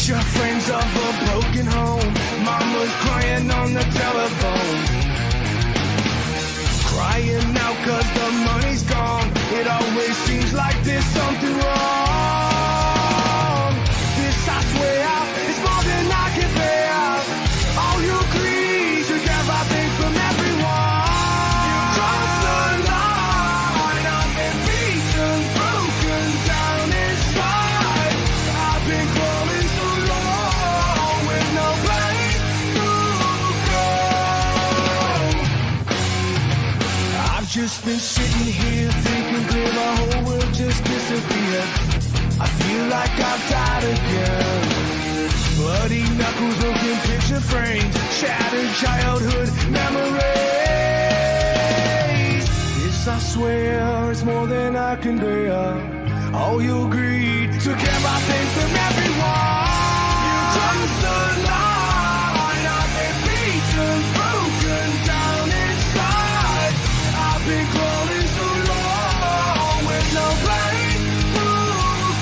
Picture frames of a broken home. Mama's crying on the telephone. Crying out cause the money's gone. It always seems like there's something wrong. This I swear is more than I can bear. All you greed, you get everything from everyone. You cross the line, I've been beaten, broken down inside. I've been crawling so long with no place to go. I've just been sitting here thinking clear, my whole world just disappeared. I feel like I've died again. Bloody knuckles, broken picture frames, shattered childhood memories. This I swear is more than I can bear. All your greed took everything from everyone. You crossed the line, I've been beaten, broken down inside. I've been crawling so long with no place to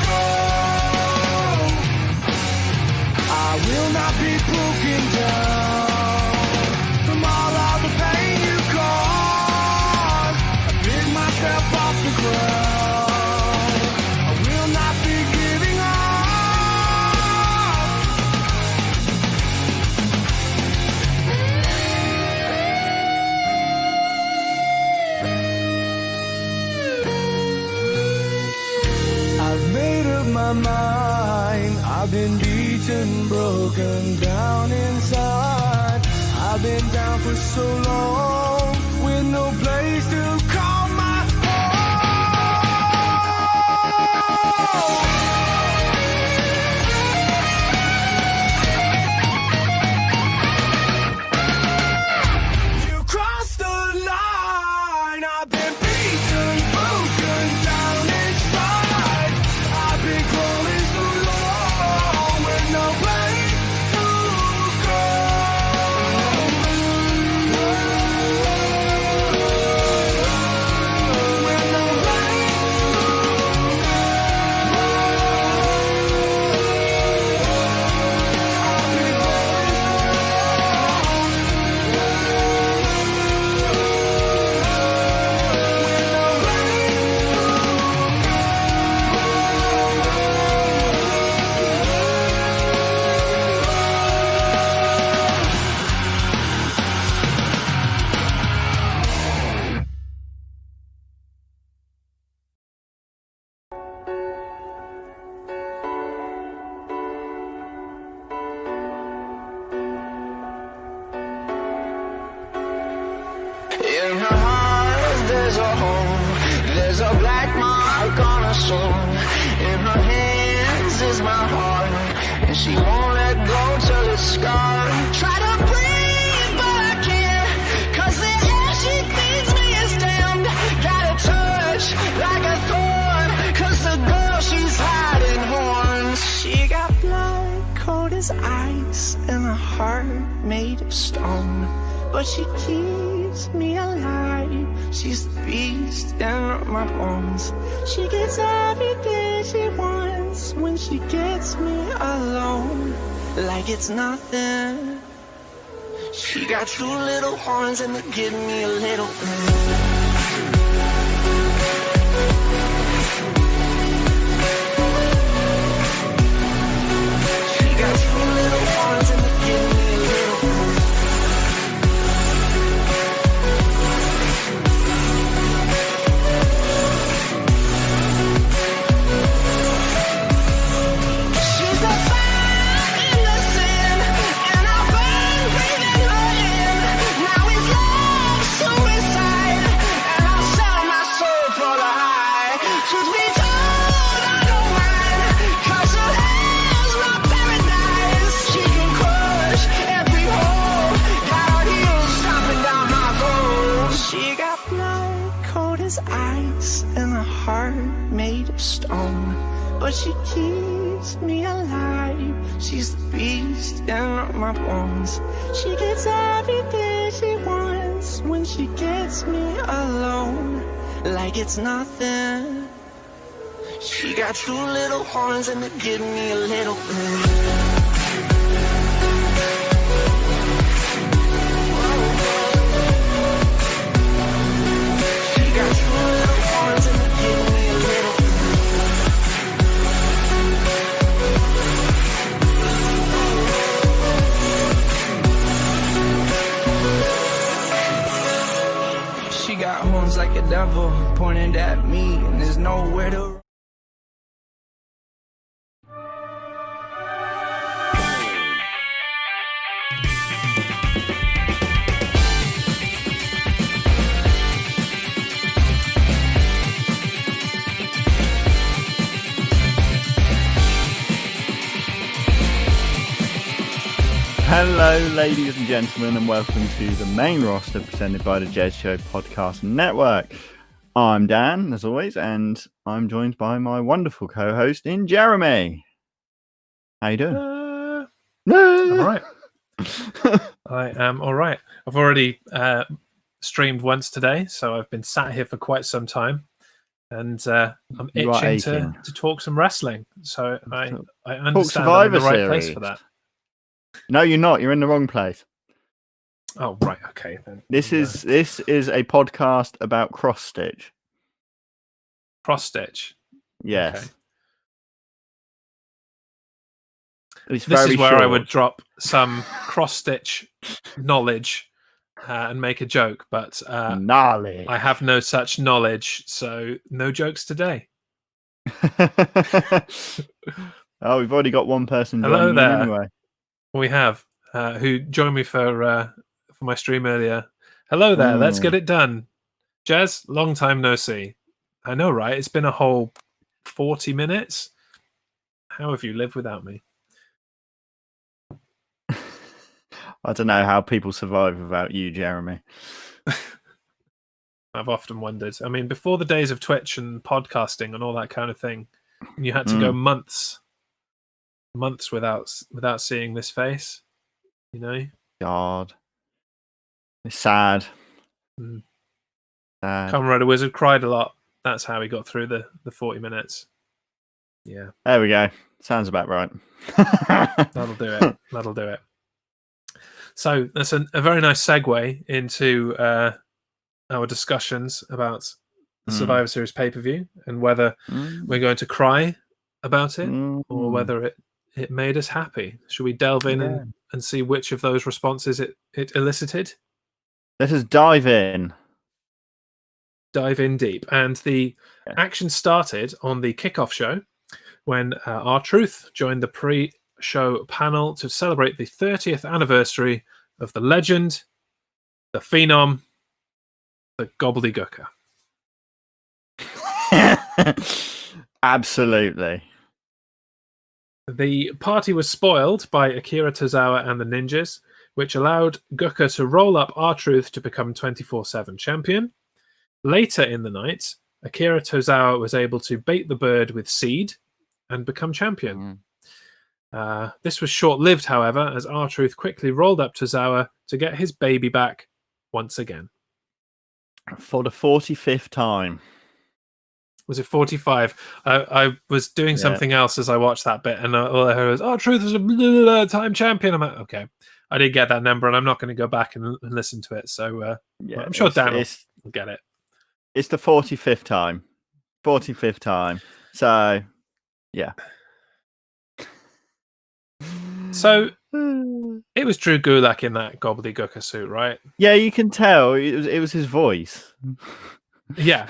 go. I will not be broken down from all of the pain you caused. I pick myself off the ground. I will not be giving up. I've made up my mind. I've been beaten, broken down inside. I've been down for so long with no place to call my home. You crossed the line. I've been beaten, broken down inside. I've been crawling so long with no place to go. With no place in her heart, there's a hole. There's a black mark on her soul. In her hands is my heart, and she won't let go till it's scarred. Try to breathe, but I can't, cause the air she feeds me is damned. Got a touch like a thorn, cause the girl she's hiding horns. She got blood cold as ice and a heart made of stone, but she keeps me alive. She's the beast in my bones. She gets everything she wants when she gets me alone, like it's nothing. She got two little horns and they give me a little She got two little horns and they give me a little She's a fire in the sand, and I burn breathing her in. Now it's love suicide, and I'll sell my soul for the high. Truth be told, I don't mind, cause her hell's my paradise. She can crush every hole, got her heels stomping down my goals. She got blood cold as ice and a heart made of stone, but she keeps me alive. She's the beast in my bones. She gets everything she wants when she gets me alone, like it's nothing. She got two little horns and they give me a little bit. devil pointed at me, and there's nowhere to. Hello, ladies and gentlemen, and welcome to the main roster presented by the Jez Show Podcast Network. I'm Dan, as always, and I'm joined by my wonderful co-host in Jeremy. How you doing? I'm all right. I am all right. I've already streamed once today, so I've been sat here for quite some time, and I'm itching to talk some wrestling. So I understand I'm in the right place for that. No, you're not. You're in the wrong place. Oh, right. Okay, then. This is a podcast about cross stitch. Cross stitch. Yes. Okay. This is where I would drop some cross stitch knowledge and make a joke, but knowledge. I have no such knowledge, so no jokes today. Oh, we've already got one person Hello joining there. Anyway. We have who joined me for my stream earlier. Hello there. Let's get it done. Jez, long time no see. I know, right? It's been a whole 40 minutes. How have you lived without me? I don't know how people survive without you, Jeremy. I've often wondered. I mean, before the days of Twitch and podcasting and all that kind of thing, you had to go months without seeing this face, you know. God, it's sad. Kamen Rider Wizard cried a lot. That's how he got through the 40 minutes. Yeah, there we go. Sounds about right. That'll do it. So that's a very nice segue into our discussions about the Survivor Series pay-per-view and whether we're going to cry about it or whether it made us happy. Should we delve in and see which of those responses it elicited? Let us dive in. Dive in deep. And the action started on the kickoff show when R-Truth joined the pre-show panel to celebrate the 30th anniversary of the legend, the phenom, the gobbledygooker. Absolutely. The party was spoiled by Akira Tozawa and the Ninjas, which allowed Gooker to roll up R-Truth to become 24/7 champion. Later in the night, Akira Tozawa was able to bait the bird with seed and become champion. This was short-lived, however, as R-Truth quickly rolled up Tozawa to get his baby back once again. For the 45th time. Was it 45? I was doing something else as I watched that bit, and all I heard was, R-Truth is a time champion. I'm like, okay, I didn't get that number, and I'm not going to go back and listen to it. So I'm sure Dan will get it. It's the 45th time. 45th time. So, yeah. So it was Drew Gulak in that gobbledygooker suit, right? Yeah, you can tell. It was his voice. Yeah,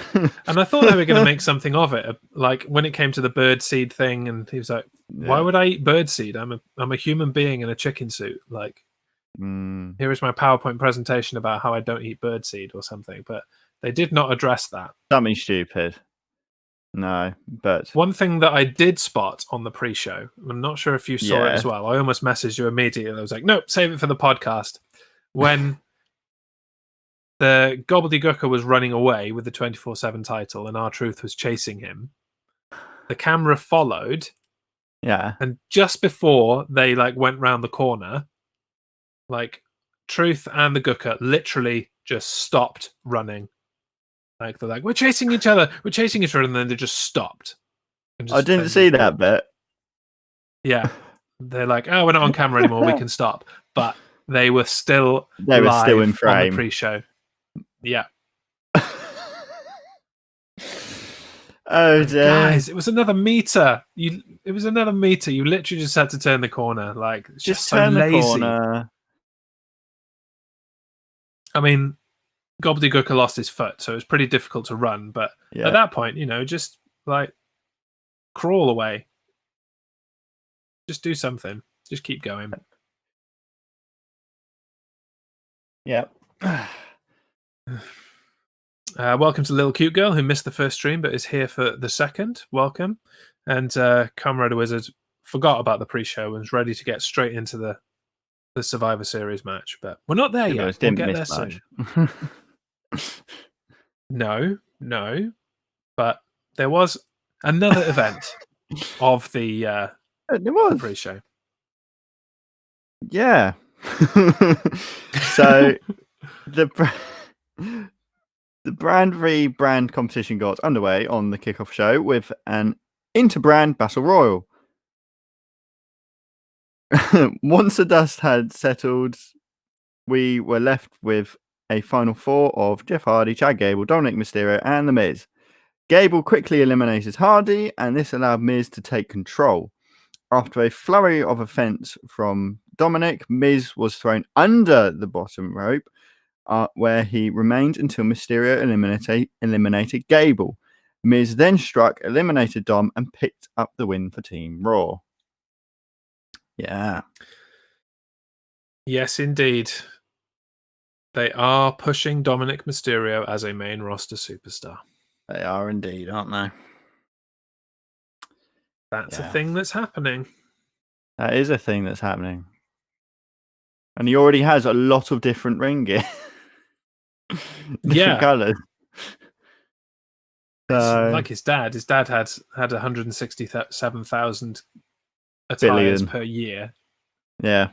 and I thought they were going to make something of it, like when it came to the bird seed thing, and he was like, "Why would I eat bird seed? I'm a human being in a chicken suit. Like, here is my PowerPoint presentation about how I don't eat bird seed or something." But they did not address that. Something stupid. No, but one thing that I did spot on the pre-show, I'm not sure if you saw it as well. I almost messaged you immediately. I was like, "Nope, save it for the podcast." When the gobbledygooker was running away with the 24/7 title and R-Truth was chasing him, the camera followed. Yeah. And just before they went round the corner, Truth and the Gooker literally just stopped running. They're like, we're chasing each other, and then they just stopped. I didn't see that bit. Yeah. They're like, oh, we're not on camera anymore, we can stop. But they were still in frame on the pre-show. Yeah. Oh dear. Guys, it was another meter. You literally just had to turn the corner. It's just so turn lazy. the corner. I mean, Gobbledygooker lost his foot, so it was pretty difficult to run. But Yeah. at that point, just like crawl away. Just do something. Just keep going. Yeah. Welcome to Little Cute Girl, who missed the first stream but is here for the second. Welcome. And Comrade Wizard forgot about the pre-show and was ready to get straight into the Survivor Series match. But we're not there yet. We'll get there soon. No. But there was another event of the pre-show. Yeah. So the brand v brand competition got underway on the kickoff show with an inter-brand battle royal. Once the dust had settled, we were left with a final four of Jeff Hardy, Chad Gable, Dominic Mysterio, and The Miz. Gable quickly eliminated Hardy, and this allowed Miz to take control. After a flurry of offense from Dominic, Miz was thrown under the bottom rope, where he remained until Mysterio eliminated Gable. Miz then struck, eliminated Dom, and picked up the win for Team Raw. Yeah. Yes, indeed. They are pushing Dominic Mysterio as a main roster superstar. They are indeed, aren't they? That's a thing that's happening. That is a thing that's happening. And he already has a lot of different ring gear. Different colours. Like his dad. His dad had 167,000 attires per year. Yeah.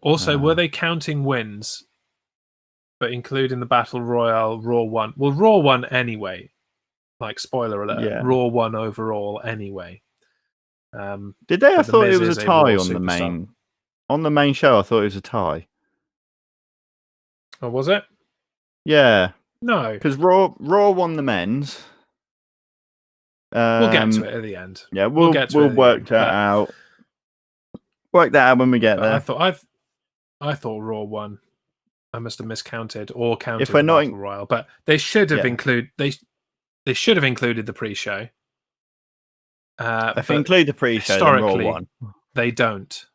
Also, were they counting wins, but including the Battle Royale Raw 1? Well, Raw 1 anyway. Like, spoiler alert, Raw 1 overall anyway. Did they? I thought it was a tie on the main. On the main show, I thought it was a tie. Oh, was it? Yeah. No. Because Raw won the men's. We'll get to it at the end. Yeah, we'll work that out. Work that out when we get there. I thought Raw won. I must have miscounted or counted if we're the not Battle Royale, but they should have included they should have included the pre-show. If they include the pre-show, historically, then Raw won. They don't.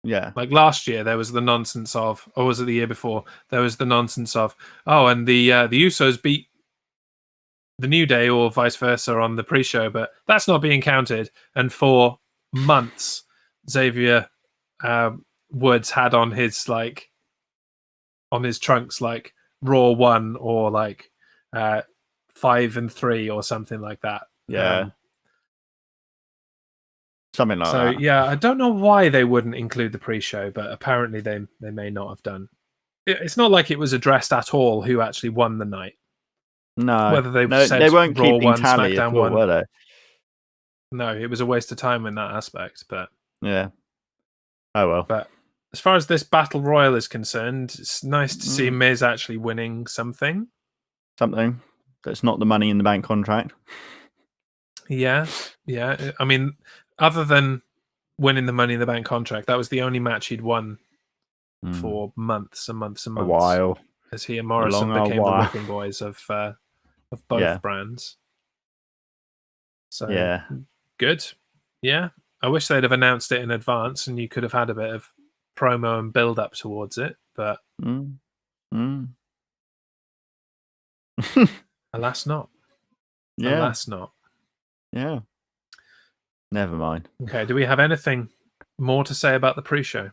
Yeah. Like last year, there was the nonsense of, or was it the year before? There was the nonsense of, and the Usos beat the New Day or vice versa on the pre-show, but that's not being counted. And for months, Xavier Woods had on his trunks like Raw 1 or like 5 and 3 or something like that. Yeah. Something like that. So yeah, I don't know why they wouldn't include the pre-show, but apparently they may not have done. It's not like it was addressed at all who actually won the night. No, whether they said they weren't Raw keeping 1, tally SmackDown at all, 1. were they? No, it was a waste of time in that aspect. But yeah. Oh well. But as far as this Battle Royal is concerned, it's nice to see Miz actually winning something. Something that's not the Money in the Bank contract. Yeah. I mean, other than winning the Money in the Bank contract, that was the only match he'd won for months and months and months. A while. As he and Morrison became the whipping boys of both brands. So good. Yeah. I wish they'd have announced it in advance and you could have had a bit of promo and build up towards it, but alas not. Yeah. Alas not. Yeah. Never mind. Okay, do we have anything more to say about the pre-show?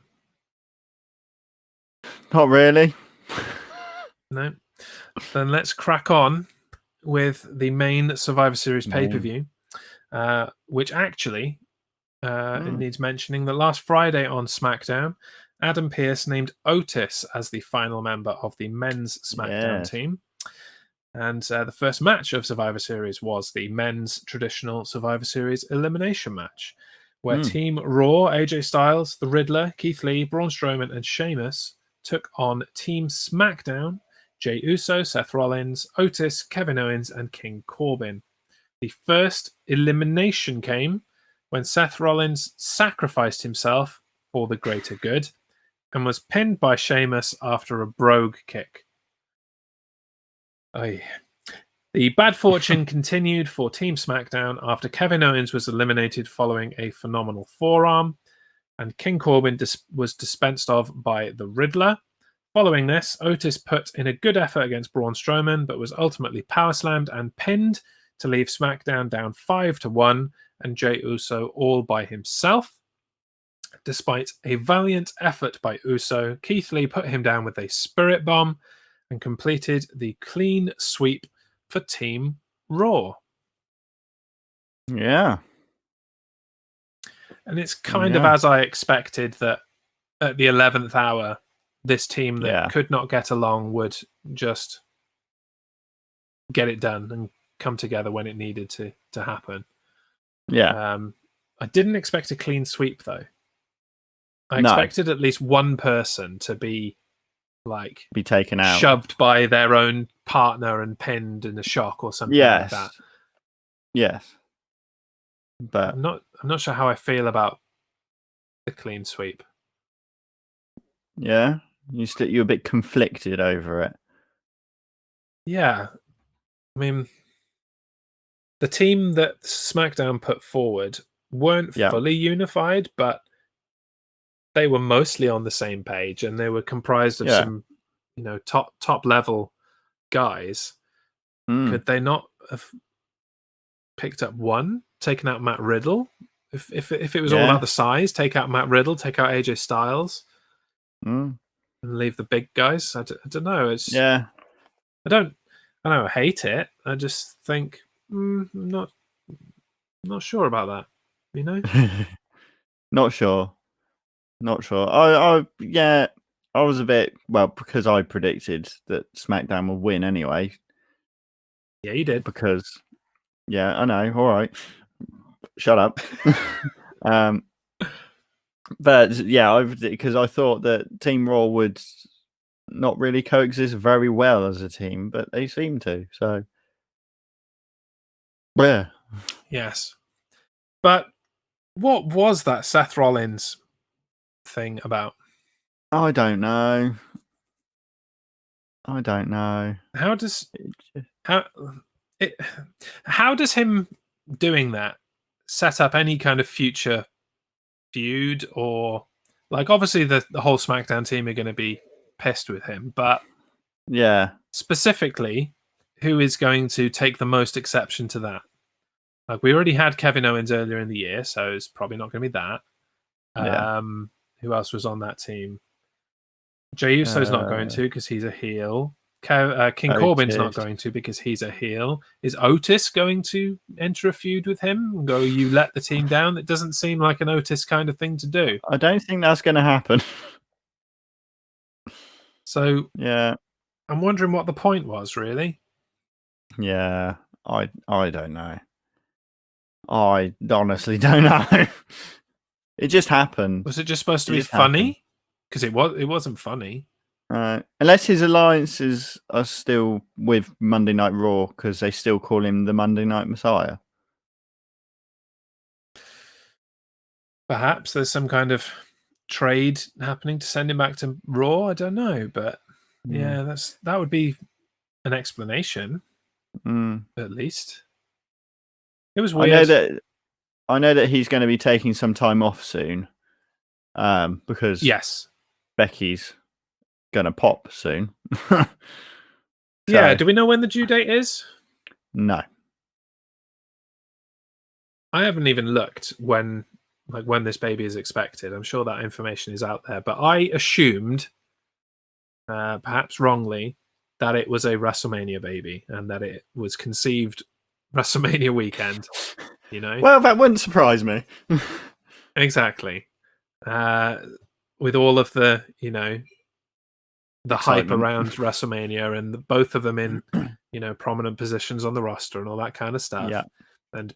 Not really. No. Then let's crack on with the main Survivor Series pay-per-view, which actually it needs mentioning that last Friday on SmackDown, Adam Pearce named Otis as the final member of the men's SmackDown team. And the first match of Survivor Series was the men's traditional Survivor Series elimination match, where Team Raw, AJ Styles, The Riddler, Keith Lee, Braun Strowman, and Sheamus took on Team SmackDown, Jey Uso, Seth Rollins, Otis, Kevin Owens, and King Corbin. The first elimination came when Seth Rollins sacrificed himself for the greater good and was pinned by Sheamus after a brogue kick. Oy. The bad fortune continued for Team SmackDown after Kevin Owens was eliminated following a phenomenal forearm, and King Corbin was dispensed of by the Riddler. Following this, Otis put in a good effort against Braun Strowman, but was ultimately powerslammed and pinned to leave SmackDown down 5-1, and Jey Uso all by himself. Despite a valiant effort by Uso, Keith Lee put him down with a spirit bomb and completed the clean sweep for Team Raw. Yeah. And it's kind of as I expected, that at the 11th hour, this team that could not get along would just get it done and come together when it needed to happen. Yeah. I didn't expect a clean sweep, though. I expected at least one person to be taken out, shoved by their own partner and pinned in a shock or something like that. Yes. But I'm not sure how I feel about the clean sweep. Yeah, you're a bit conflicted over it. Yeah, I mean, the team that SmackDown put forward weren't fully unified, but they were mostly on the same page, and they were comprised of some, top level guys. Could they not have picked up one, taken out Matt Riddle? If it was all about the size, take out Matt Riddle, take out AJ Styles, and leave the big guys. I don't know. I don't hate it. I just think I'm not sure about that. Not sure. I was a bit, because I predicted that SmackDown would win anyway. Yeah, you did. Because I know. All right, shut up. But because I thought that Team Raw would not really coexist very well as a team, but they seem to. So, yeah. Yes. But what was that Seth Rollins thing about? I don't know. How does him doing that set up any kind of future feud? Or obviously the whole SmackDown team are going to be pissed with him, but specifically, who is going to take the most exception to that? We already had Kevin Owens earlier in the year, so it's probably not going to be that. Who else was on that team? Jey Uso's not going to because he's a heel. King Corbin's not going to because he's a heel. Is Otis going to enter a feud with him and go, you let the team down? It doesn't seem like an Otis kind of thing to do. I don't think that's going to happen. So, I'm wondering what the point was, really. Yeah, I don't know. I honestly don't know. It just happened. Was it just supposed to be funny? Because it wasn't funny. Unless his alliances are still with Monday Night Raw, because they still call him the Monday Night Messiah. Perhaps there's some kind of trade happening to send him back to Raw. I don't know, but that would be an explanation, at least. It was weird. I know that he's going to be taking some time off soon, because Becky's gonna pop soon. Do we know when the due date is? No, I haven't even looked when this baby is expected. I'm sure that information is out there, but I assumed, perhaps wrongly, that it was a WrestleMania baby and that it was conceived WrestleMania weekend. Well, that wouldn't surprise me. Exactly. With all of the the hype around WrestleMania and both of them in prominent positions on the roster and all that kind of stuff. Yeah. And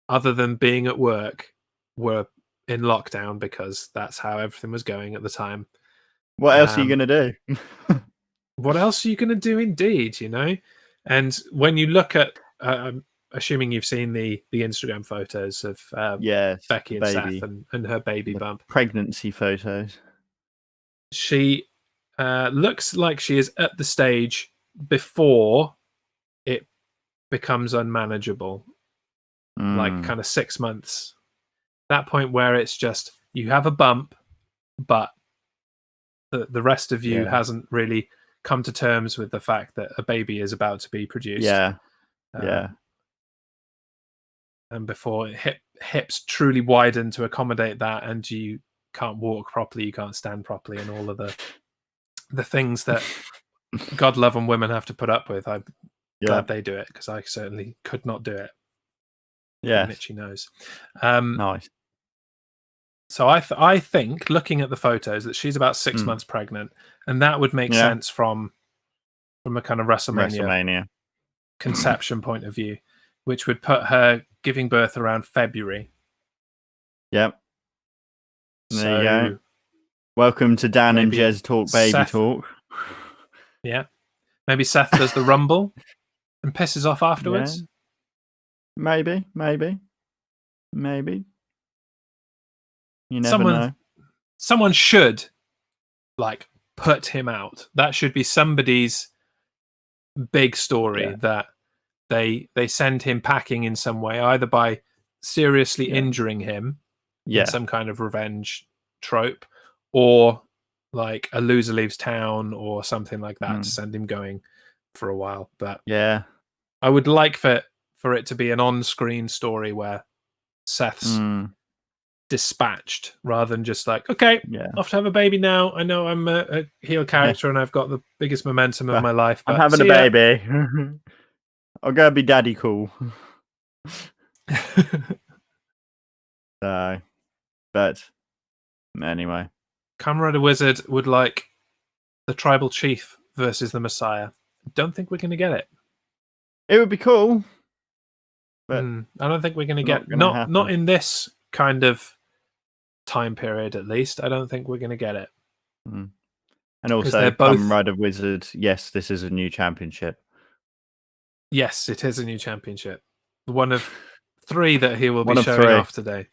other than being at work, were in lockdown because that's how everything was going at the time. What else are you going to do? What else are you going to do, indeed? And when you look at, assuming you've seen the Instagram photos of Becky and Seth and her baby bump, pregnancy photos. she looks like she is at the stage before it becomes unmanageable, like kind of 6 months. That point where it's just you have a bump, but the rest of you hasn't really come to terms with the fact that a baby is about to be produced. Yeah. And before hips truly widen to accommodate that, and you can't walk properly, you can't stand properly, and all of the things that God love and women have to put up with. I'm glad they do it, because I certainly could not do it. Yeah, an itchy nose. Nice. So I think, looking at the photos, that she's about 6 months pregnant, and that would make sense from a kind of WrestleMania conception point of view, which would put her giving birth around February. Yep. So, there you go. Welcome to Dan and maybe Jez Talk Baby Seth- Talk. Yeah. Maybe Seth does the rumble and pisses off afterwards. Maybe. You never know. Someone should put him out. That should be somebody's big story, that they send him packing in some way, either by seriously injuring him in some kind of revenge trope, or like a loser leaves town or something like that to send him going for a while. But I would like for it to be an on-screen story where Seth's dispatched, rather than just like, okay, off to have a baby now. I know I'm a heel character and I've got the biggest momentum of my life, but I'm having a baby. I'll go be daddy cool. So, but anyway, Kamen Rider Wizard would like the Tribal Chief versus the Messiah. Don't think we're going to get it. It would be cool, but I don't think we're going to get not in this kind of time period. At least I don't think we're going to get it. And also, Kamen Rider Wizard. Yes, this is a new championship. Yes, it is a new championship. One of 3 that he will be showing off today.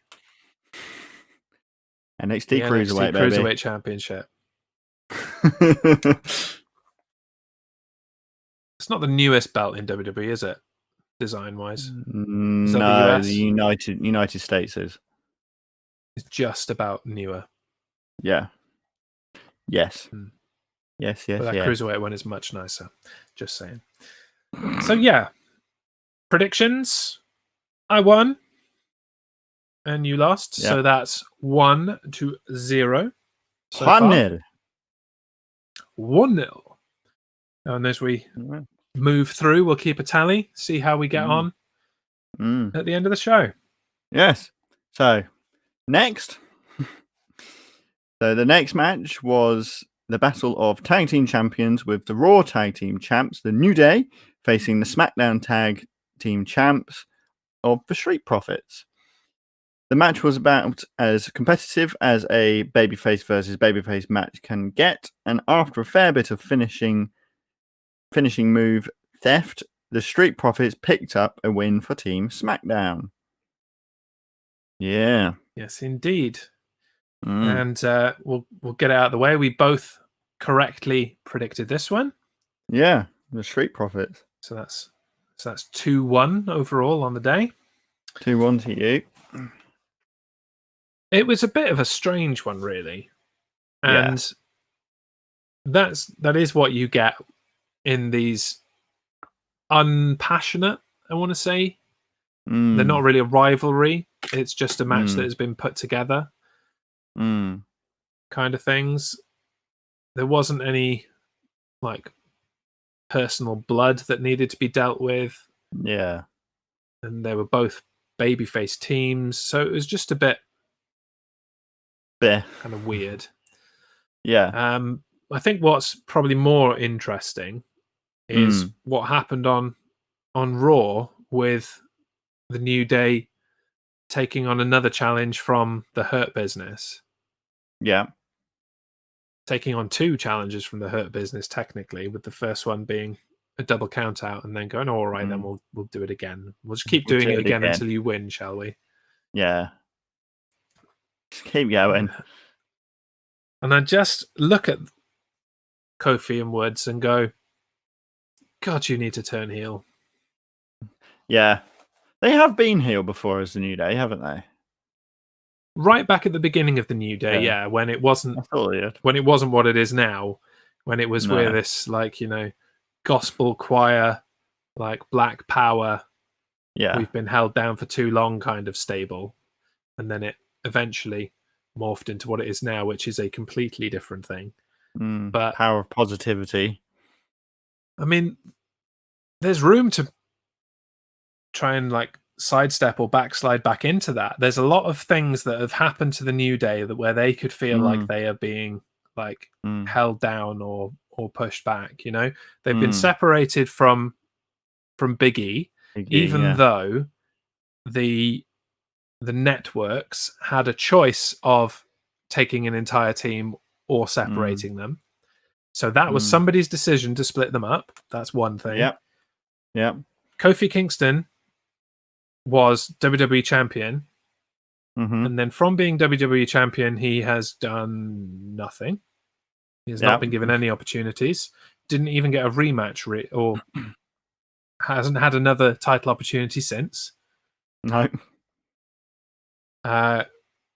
NXT Cruiserweight, baby. Cruiserweight Championship. It's not the newest belt in WWE, is it? Design-wise, no. The United States is. It's just about newer. Yeah. Yes. Yes. But that Cruiserweight one is much nicer. Just saying. So yeah, predictions. I won, and you lost. So that's 1-0. So 1-0. 1-0. And as we move through, we'll keep a tally, see how we get on at the end of the show. Yes. So next. So the next match was the Battle of Tag Team Champions, with the Raw Tag Team Champs, the New Day, facing the SmackDown Tag Team Champs of the Street Profits. The match was about as competitive as a babyface versus babyface match can get, and after a fair bit of finishing move theft, the Street Profits picked up a win for Team SmackDown. Yeah. Yes, indeed. And we'll get it out of the way. We both correctly predicted this one. Yeah, the Street Profits. So that's 2-1 overall on the day. 2-1 to you. It was a bit of a strange one, really, and that is what you get in these unpassionate, I want to say. They're not really a rivalry. It's just a match that has been put together. Kind of things. There wasn't any personal blood that needed to be dealt with. Yeah. And they were both babyface teams, so it was just a bit kind of weird. Yeah. I think what's probably more interesting is what happened on Raw, with the New Day taking on another challenge from the Hurt Business. Yeah. Taking on 2 challenges from the Hurt Business, technically, with the first one being a double count out, and then going, all right, then we'll do it again. We'll just keep doing it again until you win, shall we? Yeah. Just keep going. And I just look at Kofi and Woods and go, God, you need to turn heel. Yeah. They have been heel before as the New Day, haven't they? Right back at the beginning of the New Day, Yeah. when it wasn't I thought they did. when it wasn't what it is now, when it was with No. this gospel choir, like Black Power, Yeah. we've been held down for too long kind of stable. And then it eventually morphed into what it is now, which is a completely different thing. But Power of positivity. I mean, there's room to try and sidestep or backslide back into that. There's a lot of things that have happened to the New Day that where they could feel like they are being held down or pushed back. They've been separated from Big E, even though the networks had a choice of taking an entire team or separating them. So that was somebody's decision to split them up. That's one thing. Yep. Kofi Kingston was WWE champion. And then from being WWE champion, he has done nothing. He has not been given any opportunities. Didn't even get a rematch or hasn't had another title opportunity since. No.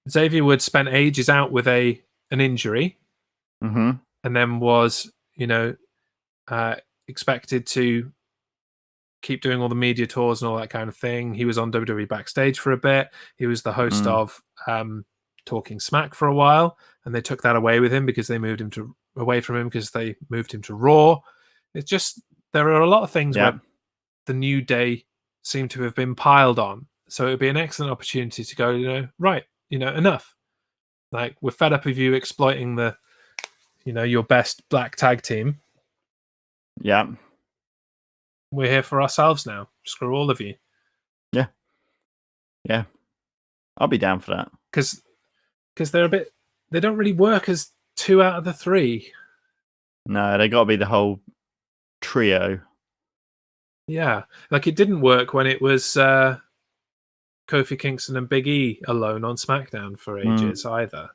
Xavier Woods spent ages out with an injury, and then was expected to keep doing all the media tours and all that kind of thing. He was on WWE Backstage for a bit. He was the host of Talking Smack for a while, and they took that away with him because they moved him away from him because they moved him to Raw. It's just there are a lot of things where the New Day seem to have been piled on. So it would be an excellent opportunity to go, enough. Like, we're fed up of you exploiting the, your best black tag team. Yeah. We're here for ourselves now. Screw all of you. Yeah. Yeah. I'll be down for that. Because they don't really work as 2 out of the 3. No, they got to be the whole trio. Yeah. Like, it didn't work when it was Kofi Kingston and Big E alone on SmackDown for ages either.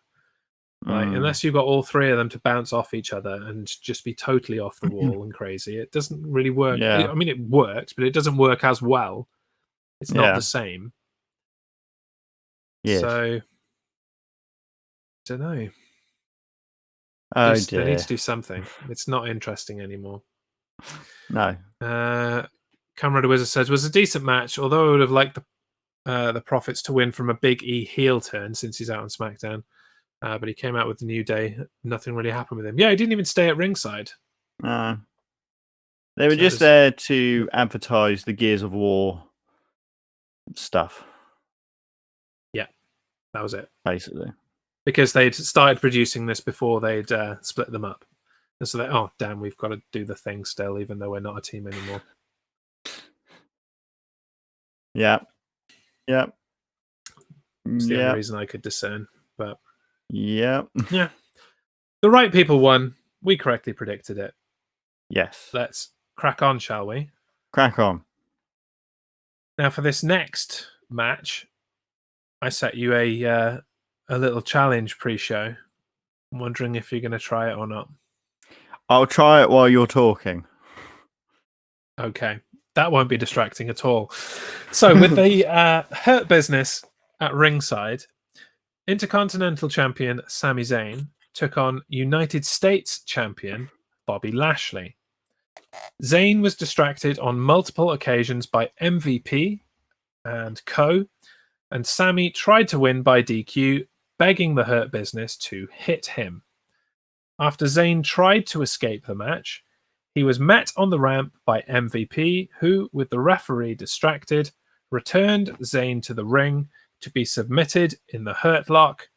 Like, unless you've got all 3 of them to bounce off each other and just be totally off the wall and crazy, it doesn't really work. Yeah. I mean, it works, but it doesn't work as well. It's not the same. Yes. So, I don't know. Oh, They need to do something. It's not interesting anymore. No. Cameron Wizard says, was a decent match, although I would have liked the Profits to win from a Big E heel turn since he's out on SmackDown. But he came out with the New Day. Nothing really happened with him. Yeah, he didn't even stay at ringside. No. They were just there to advertise the Gears of War stuff. Yeah, that was it. Basically. Because they'd started producing this before they'd split them up. And so oh, damn, we've got to do the thing still, even though we're not a team anymore. Yeah. Yeah. It's the only reason I could discern. But yeah. The right people won. We correctly predicted it. Yes. Let's crack on, shall we? Crack on. Now, for this next match, I set you a little challenge pre-show. I'm wondering if you're going to try it or not. I'll try it while you're talking. Okay. That won't be distracting at all. So, with the Hurt Business at ringside, Intercontinental Champion Sami Zayn took on United States Champion Bobby Lashley. Zayn was distracted on multiple occasions by MVP and Co. And Sami tried to win by DQ, begging the Hurt Business to hit him. After Zayn tried to escape the match, he was met on the ramp by MVP, who, with the referee distracted, returned Zayn to the ring to be submitted in the Hurt Lock.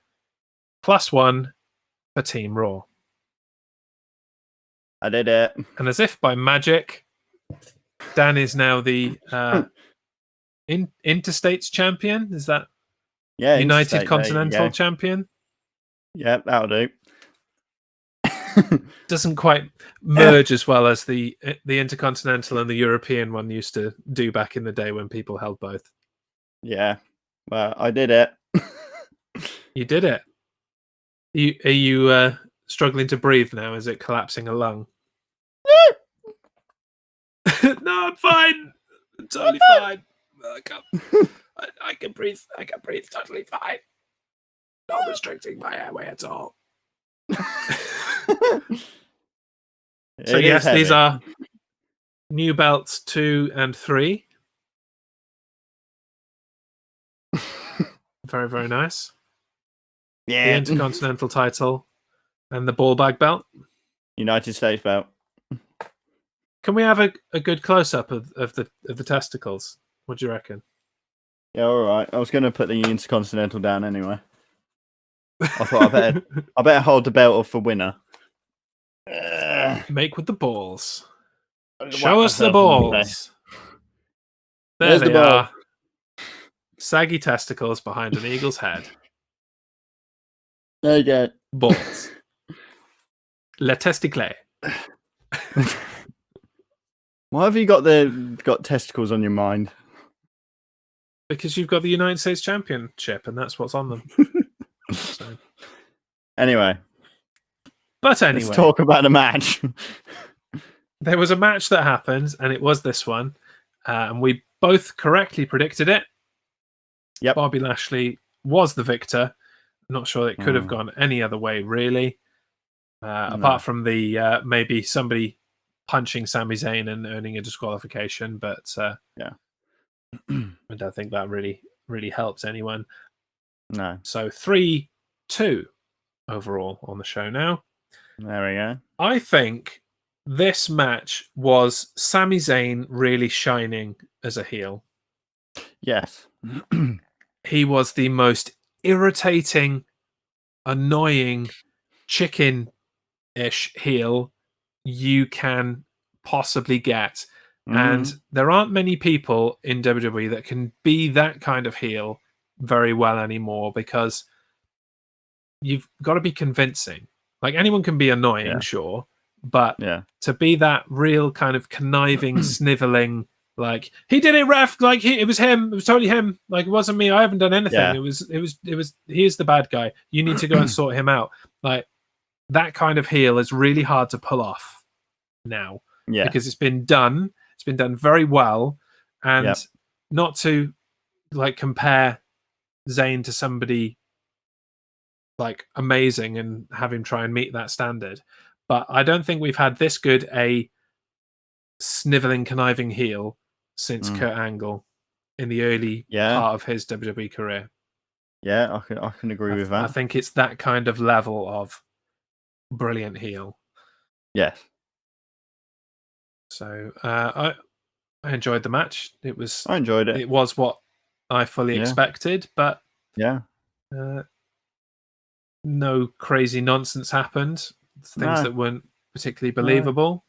+1 for Team Raw. I did it. And as if by magic, Dan is now the Interstates champion. Is that United Continental champion? Yep, that'll do. Doesn't quite merge as well as the Intercontinental and the European one used to do back in the day when people held both. Yeah, well, I did it. You did it. Are you struggling to breathe now? Is it collapsing a lung? No, I'm fine. I'm totally fine. I can breathe. I can breathe totally fine. Not restricting my airway at all. So It is yes, these heavy. are new belts 2 and 3. Very, very nice. The Yeah. Intercontinental title and the ball bag belt. United States belt. Can we have a good close up of the testicles? What do you reckon? Yeah, all right. I was going to put the Intercontinental down anyway. I thought I better hold the belt off for winner. Make with the balls. Whack Show us the myself in the face. balls. There There's the they ball. are. Saggy testicles behind an eagle's head. There you go. Balls. Le testicle. Why have you got testicles on your mind? Because you've got the United States Championship, and that's what's on them. So. Anyway, But let's talk about the match. There was a match that happened, and it was this one. And we both correctly predicted it. Yep. Bobby Lashley was the victor. I'm not sure it could have gone any other way, really. Apart from the maybe somebody punching Sami Zayn and earning a disqualification. But yeah. I don't think that really helps anyone. No. So 3-2 overall on the show now. There we go. I think this match was Sami Zayn really shining as a heel. Yes. He was the most irritating, annoying, chicken-ish heel you can possibly get. And there aren't many people in WWE that can be that kind of heel very well anymore, because you've got to be convincing. Like, anyone can be annoying, sure, but to be that real kind of conniving, sniveling, like, he did it, ref, like, it was him, it was totally him, like, it wasn't me, I haven't done anything, it was here's the bad guy, you need to go and sort him out. Like, that kind of heel is really hard to pull off now, because it's been done very well, and not to like compare Zayn to somebody like amazing and have him try and meet that standard, but I don't think we've had this good a sniveling, conniving heel since Kurt Angle in the early part of his WWE career. Yeah, I can agree with that. I think it's that kind of level of brilliant heel. Yes. So I enjoyed the match. I enjoyed it. It was what I fully expected, but no crazy nonsense happened. Things that weren't particularly believable.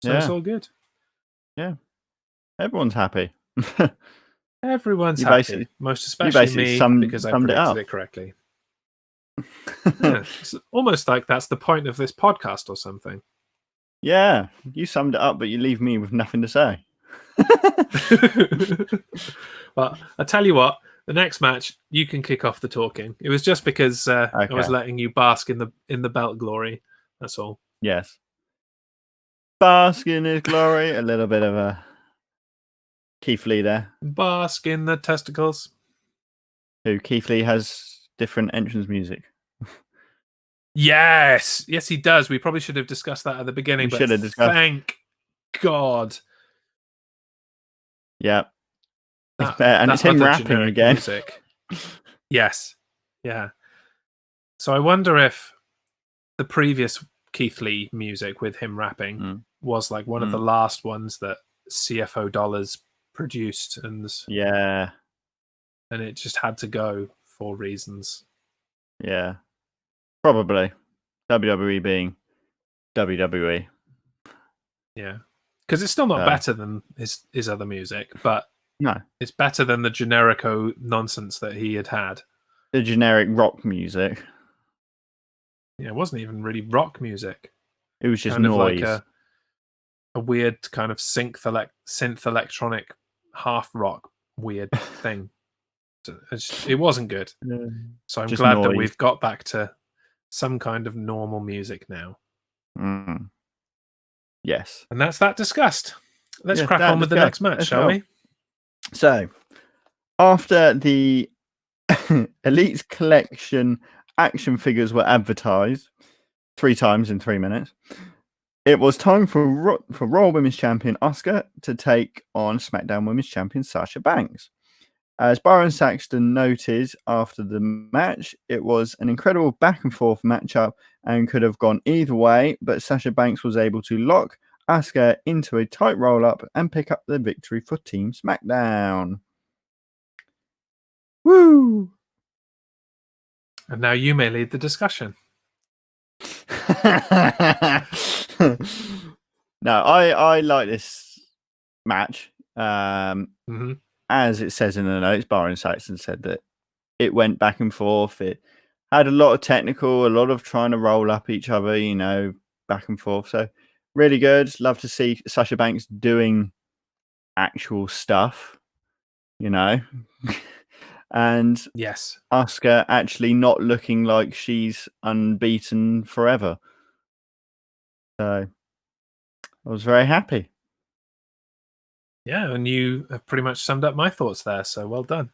So it's all good. Yeah. Everyone's happy. Everyone's happy. Most especially me, because I predicted it correctly. It's almost like that's the point of this podcast or something. Yeah, you summed it up, but you leave me with nothing to say. Well, I tell you what, the next match you can kick off the talking. It was just because I was letting you bask in the belt glory. That's all. Yes, bask in his glory. A little bit of a Keith Lee there. Bask in the testicles. Who Keith Lee has different entrance music. Yes, he does. We probably should have discussed that at the beginning. We should have discussed. Thank God. Yeah. It's him rapping again. Music. Yes. Yeah. So I wonder if the previous Keith Lee music with him rapping was like one of the last ones that CFO Dollars produced, and it just had to go for reasons. Yeah. Probably. WWE being WWE. Yeah. Because it's still not better than his other music, but no, it's better than the generico nonsense that he had. The generic rock music. Yeah, it wasn't even really rock music. It was just kind noise. Of like a weird kind of synth electronic half rock weird thing. It wasn't good. So I'm glad that we've got back to some kind of normal music now. Yes. And that's that discussed. Let's Yeah, crack that on with the discussed. next match, Let's shall go. we? So, after the Elite's Collection action figures were advertised 3 times in 3 minutes, it was time for Raw Women's Champion Asuka to take on SmackDown Women's Champion Sasha Banks. As Byron Saxton noted after the match, it was an incredible back and forth matchup and could have gone either way, but Sasha Banks was able to lock Asuka into a tight roll up and pick up the victory for Team SmackDown. Woo! And now you may lead the discussion. No, I like this match. Mm-hmm. As it says in the notes, Byron Saxton said that it went back and forth. It had a lot of technical, a lot of trying to roll up each other, back and forth. So really good. Love to see Sasha Banks doing actual stuff, and Yes. Asuka actually not looking like she's unbeaten forever. So I was very happy. Yeah, and you have pretty much summed up my thoughts there, so well done.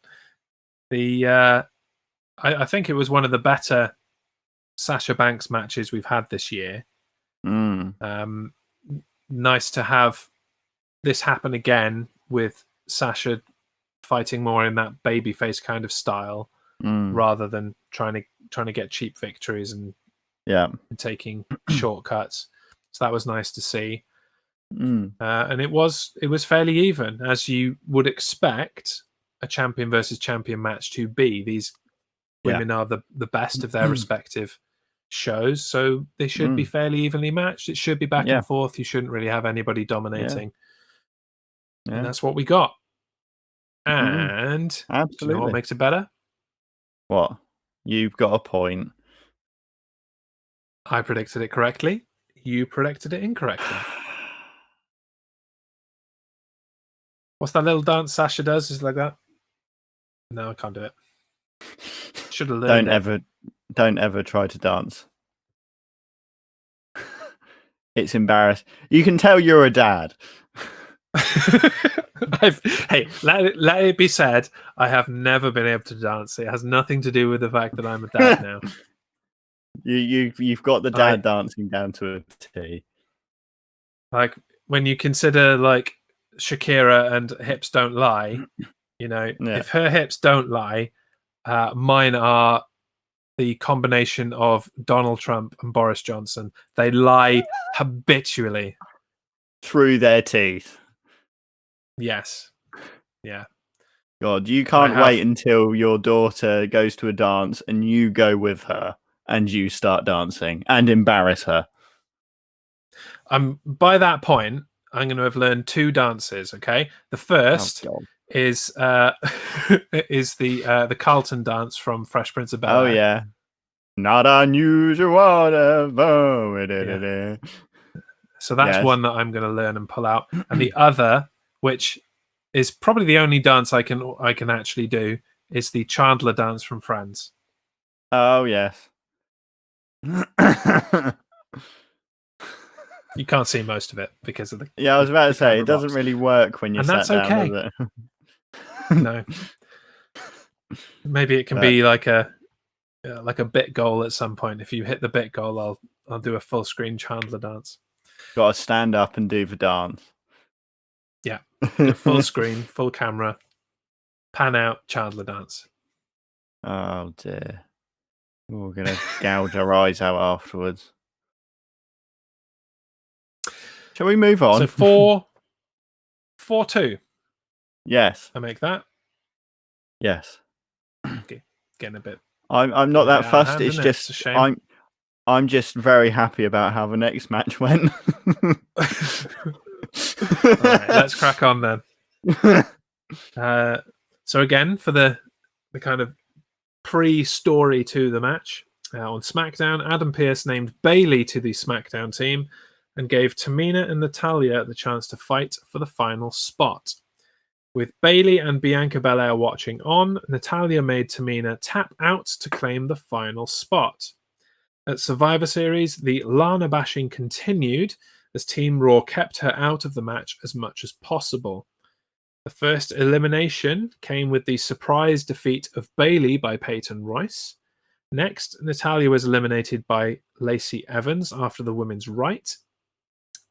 I think it was one of the better Sasha Banks matches we've had this year. Nice to have this happen again with Sasha fighting more in that babyface kind of style, rather than trying to get cheap victories and taking shortcuts. So that was nice to see. And it was fairly even, as you would expect a champion versus champion match to be. These women are the best of their respective shows, so they should be fairly evenly matched. It should be back and forth. You shouldn't really have anybody dominating. And that's what we got. And absolutely. do you know what makes it better? What? You've got a point. I predicted it correctly. You predicted it incorrectly. What's that little dance Sasha does? Is it like that? No, I can't do it. Should have learned. Don't ever try to dance. It's embarrassing. You can tell you're a dad. Hey, let it be said, I have never been able to dance. It has nothing to do with the fact that I'm a dad now. You've got the dad dancing down to a T. Like when you consider like Shakira and Hips Don't Lie, if her hips don't lie, mine are the combination of Donald Trump and Boris Johnson. They lie habitually. Through their teeth. Yes. Yeah. God, you can't wait until your daughter goes to a dance and you go with her and you start dancing and embarrass her. By that point, I'm going to have learned 2 dances. Okay, the first is is the Carlton dance from Fresh Prince of Bel-Air. Oh yeah, not unusual. Yeah. So that's one that I'm going to learn and pull out, and the other, which is probably the only dance I can actually do, is the Chandler dance from Friends. Oh yes. You can't see most of it because of the. Yeah, I was about to say it doesn't really work when you're sat down, okay. does it? No. Maybe it can be like a bit goal at some point. If you hit the bit goal, I'll do a full screen Chandler dance. Got to stand up and do the dance. Yeah, full screen, full camera, pan out, Chandler dance. Oh dear, we're gonna gouge our eyes out afterwards. Shall we move on? So 4-2. Yes. I make that. Yes. Okay. Getting a bit. I'm not that fussed. It's just I'm just very happy about how the next match went. All right, let's crack on then. So again, for the kind of pre-story to the match on SmackDown, Adam Pearce named Bayley to the SmackDown team and gave Tamina and Natalya the chance to fight for the final spot. With Bayley and Bianca Belair watching on, Natalya made Tamina tap out to claim the final spot. At Survivor Series, the Lana bashing continued as Team Raw kept her out of the match as much as possible. The first elimination came with the surprise defeat of Bayley by Peyton Royce. Next, Natalya was eliminated by Lacey Evans after the women's right.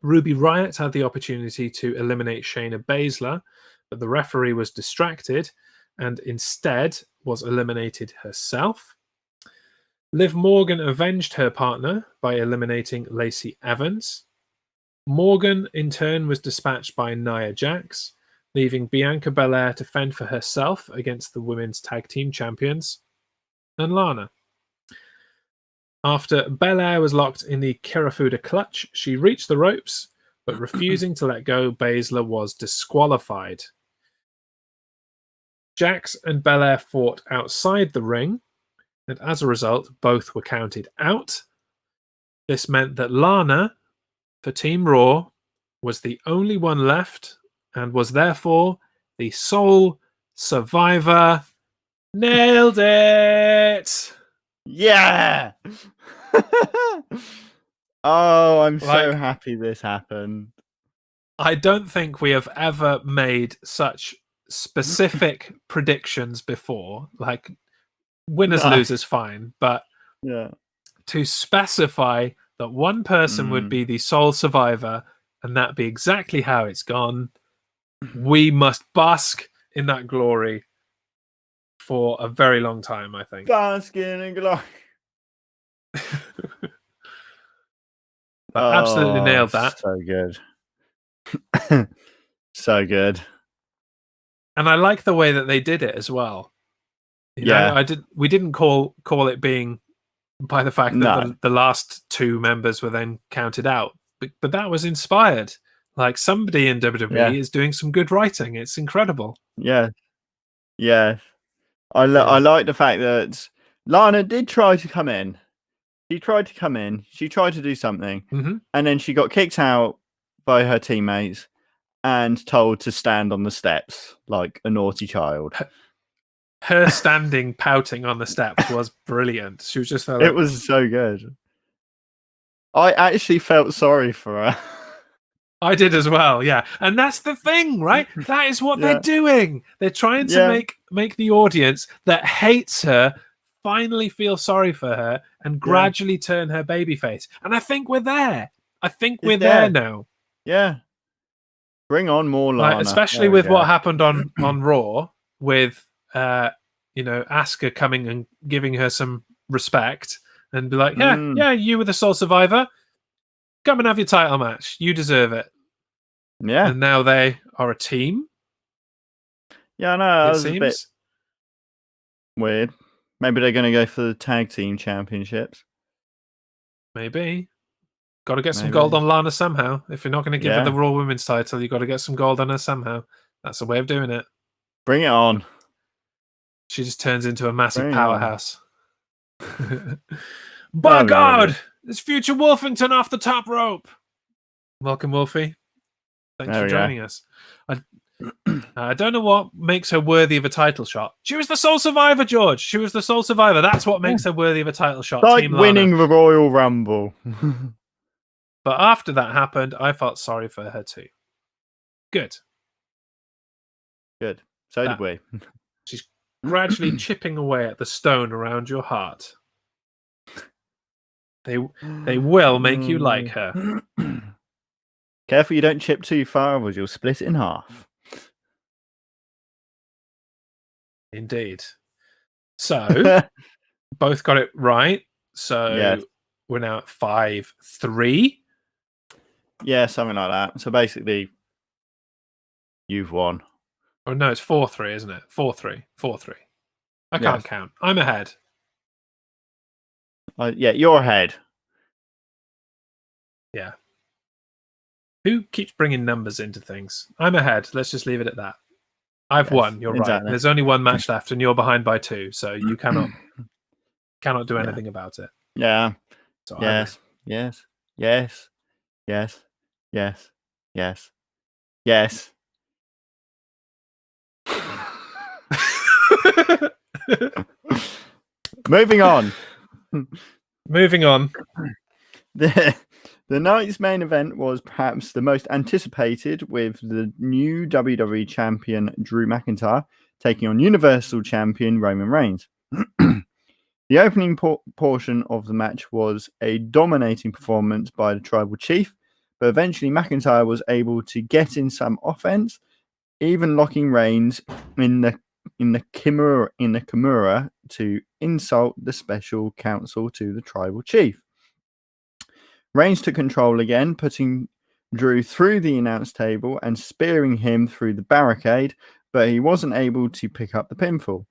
Ruby Riott had the opportunity to eliminate Shayna Baszler, but the referee was distracted and instead was eliminated herself. Liv Morgan avenged her partner by eliminating Lacey Evans. Morgan, in turn, was dispatched by Nia Jax, leaving Bianca Belair to fend for herself against the women's tag team champions and Lana. After Belair was locked in the Kirifuda clutch, she reached the ropes, but refusing to let go, Baszler was disqualified. Jax and Belair fought outside the ring, and as a result, both were counted out. This meant that Lana, for Team Raw, was the only one left and was therefore the sole survivor. Nailed it! Yeah. Oh, I'm so Like- happy this happened. I don't think we have ever made such specific predictions before. Like, winners, No. losers, fine. But Yeah. to specify that one person would be the sole survivor and that be exactly how it's gone, we must bask in that glory for a very long time, I think. Basking in glory. But absolutely nailed that. So good. So good. And I like the way that they did it as well. You Yeah. know, we didn't call it being by the fact that No. the last two members were then counted out. But that was inspired. Like, somebody in WWE is doing some good writing. It's incredible. Yeah. Yeah. I like the fact that Lana did try to come in. She tried to come in. She tried to do something. Mhm. And then she got kicked out by her teammates and told to stand on the steps like a naughty child. Her standing pouting on the steps was brilliant. She was just like, It was so good. I actually felt sorry for her. I did as well, yeah. And that's the thing, right? That is what Yeah. they're doing. They're trying to make the audience that hates her finally feel sorry for her and gradually turn her babyface. And I think we're there. I think we're there now. Yeah. Bring on more Lana. Like, especially with what happened on Raw with Asuka coming and giving her some respect and be like, yeah, you were the sole survivor. Come and have your title match. You deserve it. Yeah. And now they are a team. Yeah, I know. That was seems a bit weird. Maybe they're going to go for the tag team championships. Maybe. Got to get some gold on Lana somehow. If you're not going to give her the Raw Women's title, you've got to get some gold on her somehow. That's the way of doing it. Bring it on. She just turns into a massive Bring it powerhouse. By God! really. It's future Wolfington off the top rope. Welcome, Wolfie. Thanks for joining us. I don't know what makes her worthy of a title shot. She was the sole survivor, George. She was the sole survivor. That's what makes her worthy of a title shot. Like Team winning Lana. the Royal Rumble. But after that happened, I felt sorry for her too. Good. Good. So did we. She's gradually chipping away at the stone around your heart. They will make you like her. Careful you don't chip too far, or you'll split it in half. Indeed. So, both got it right. So, we're now at 5-3. Yeah, something like that. So basically, you've won. Oh, no, it's 4-3, isn't it? 4-3. 4-3. I can't count. I'm ahead. Yeah, you're ahead. Yeah. Who keeps bringing numbers into things? I'm ahead. Let's just leave it at that. I've won. You're right. There's only one match left, and you're behind by 2, so you cannot do anything about it. Yeah. So yes. Yes. Yes. Yes. Yes. Yes. Yes. Moving on. Moving on. The night's main event was perhaps the most anticipated, with the new WWE Champion Drew McIntyre taking on Universal Champion Roman Reigns. The opening portion of the match was a dominating performance by the Tribal Chief, but eventually McIntyre was able to get in some offense, even locking Reigns in the Kimura to insult the special counsel to the Tribal Chief. Reigns took control again, putting Drew through the announce table and spearing him through the barricade, but he wasn't able to pick up the pinfall.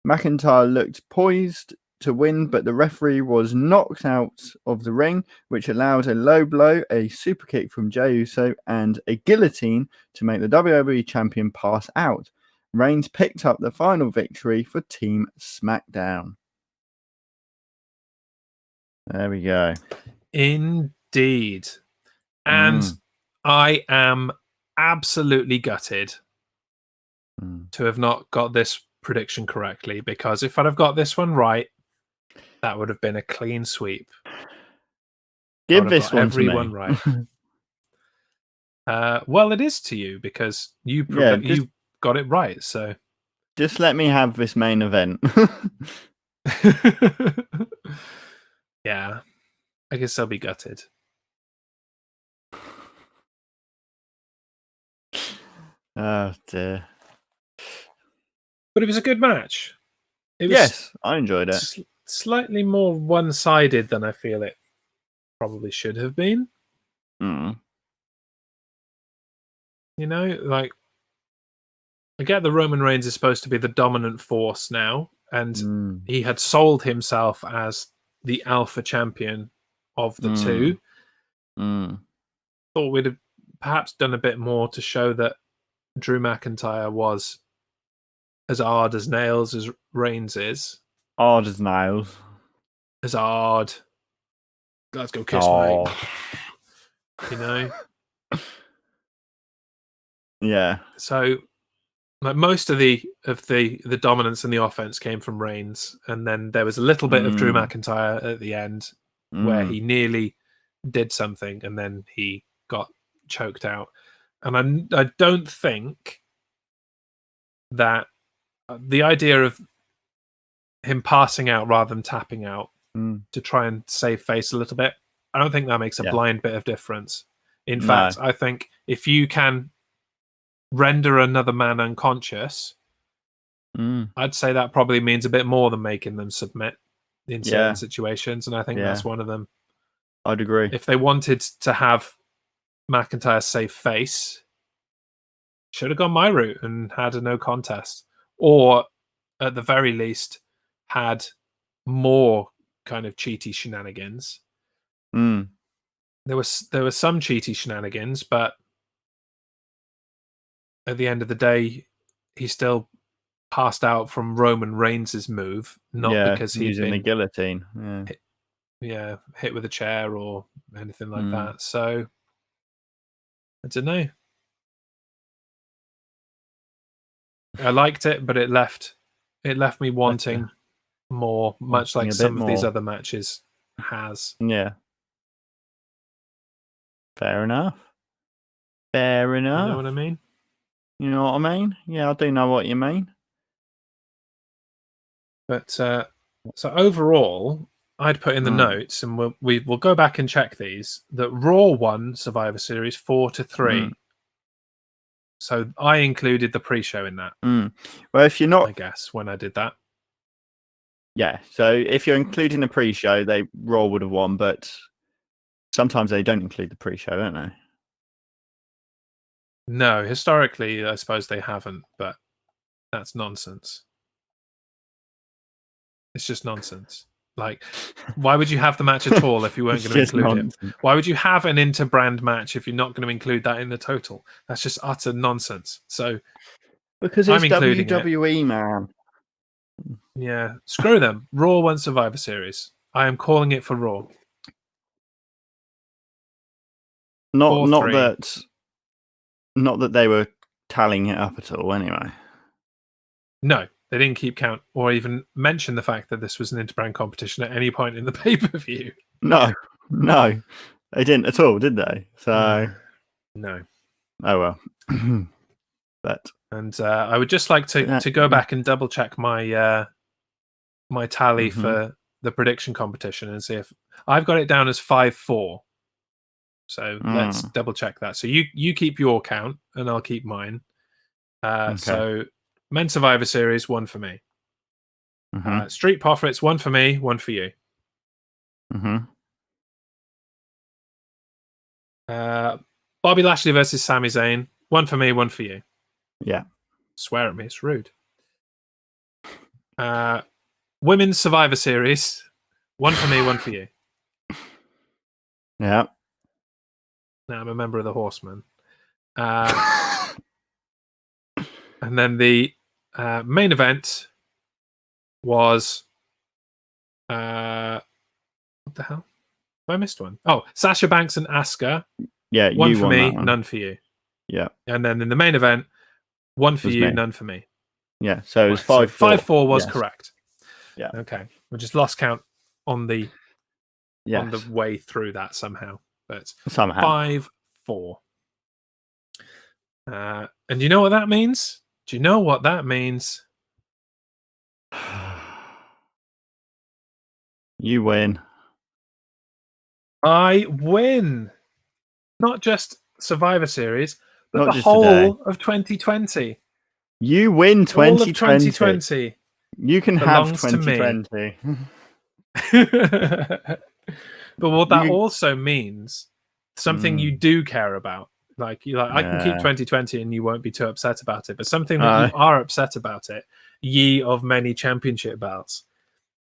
McIntyre looked poised to win, but the referee was knocked out of the ring, which allowed a low blow, a super kick from Jey Uso, and a guillotine to make the WWE Champion pass out. Reigns picked up the final victory for Team SmackDown. There we go. Indeed. And I am absolutely gutted to have not got this prediction correctly, because if I'd have got this one right, that would have been a clean sweep. Give this one to me. Everyone right. Well, it is to you because you got it right. So just let me have this main event. Yeah, I guess I'll be gutted. Oh dear. But it was a good match. Yes, I enjoyed it. Slightly more one-sided than I feel it probably should have been. You know, like, I get that Roman Reigns is supposed to be the dominant force now, and he had sold himself as the alpha champion of the two. Thought we'd have perhaps done a bit more to show that Drew McIntyre was as hard as nails as Reigns is. Hard as nails. As hard. Let's go kiss, mate. You know? Yeah. So, like, most of the dominance and the offense came from Reigns, and then there was a little bit of Drew McIntyre at the end where he nearly did something and then he got choked out. And I don't think that the idea of him passing out rather than tapping out to try and save face a little bit, I don't think that makes a blind bit of difference. In fact, I think if you can render another man unconscious, I'd say that probably means a bit more than making them submit in certain situations, and I think that's one of them. I'd agree. If they wanted to have McIntyre save face, should have gone my route and had a no contest, or at the very least had more kind of cheaty shenanigans. There was some cheaty shenanigans, but at the end of the day, he still passed out from Roman Reigns' move, not because he's using the guillotine. Hit with a chair or anything like that. So I don't know. I liked it, but it left me wanting more, much like some of these other matches has. Yeah. Fair enough. Fair enough. You know what I mean? You know what I mean? Yeah, I do know what you mean. But so overall, I'd put in the notes, and we'll go back and check these, that Raw won Survivor Series 4-3. So I included the pre-show in that. Well, if you're not, I guess, when I did that. Yeah, so if you're including the pre-show, Raw would have won, but sometimes they don't include the pre-show, don't they? No, historically, I suppose they haven't, but that's nonsense. It's just nonsense. Like, why would you have the match at all if you weren't going to include it? Why would you have an inter-brand match if you're not going to include that in the total? That's just utter nonsense. So, because it's WWE, man. Yeah, screw them. Raw won Survivor Series. I am calling it for Raw. Not that they were tallying it up at all. Anyway, no, They didn't keep count or even mention the fact that this was an interbrand competition at any point in the pay-per-view. No, they didn't at all, did they? So no. Oh well. But and I would just like to go back and double check my my tally for the prediction competition and see if I've got it down as 5-4. So let's double check that. So you keep your count and I'll keep mine. Okay. So Men's Survivor Series, 1 for me. Street Profits, 1 for me, 1 for you. Bobby Lashley versus Sami Zayn, 1 for me, 1 for you. Yeah. Swear at me, it's rude. Women's Survivor Series, 1 for me, 1 for you. Yeah. Now I'm a member of the Horsemen. And then the main event was what the hell? Have I missed one? Oh, Sasha Banks and Asuka. Yeah, 1 for me, none for you. Yeah. And then in the main event, 1 for you, me. none for me. Yeah, so it was 5-4. So 5-4 was correct. Yeah. Okay. We just lost count on the on the way through that somehow. But somehow 5-4. And do you know what that means? Do you know what that means? You win. I win. Not just Survivor Series, but Not the just whole today. of 2020. You win 2020. All of 2020. You can have 2020. But what that also means, something you do care about. Like I can keep 2020 and you won't be too upset about it. But something that you are upset about it, ye of many championship belts,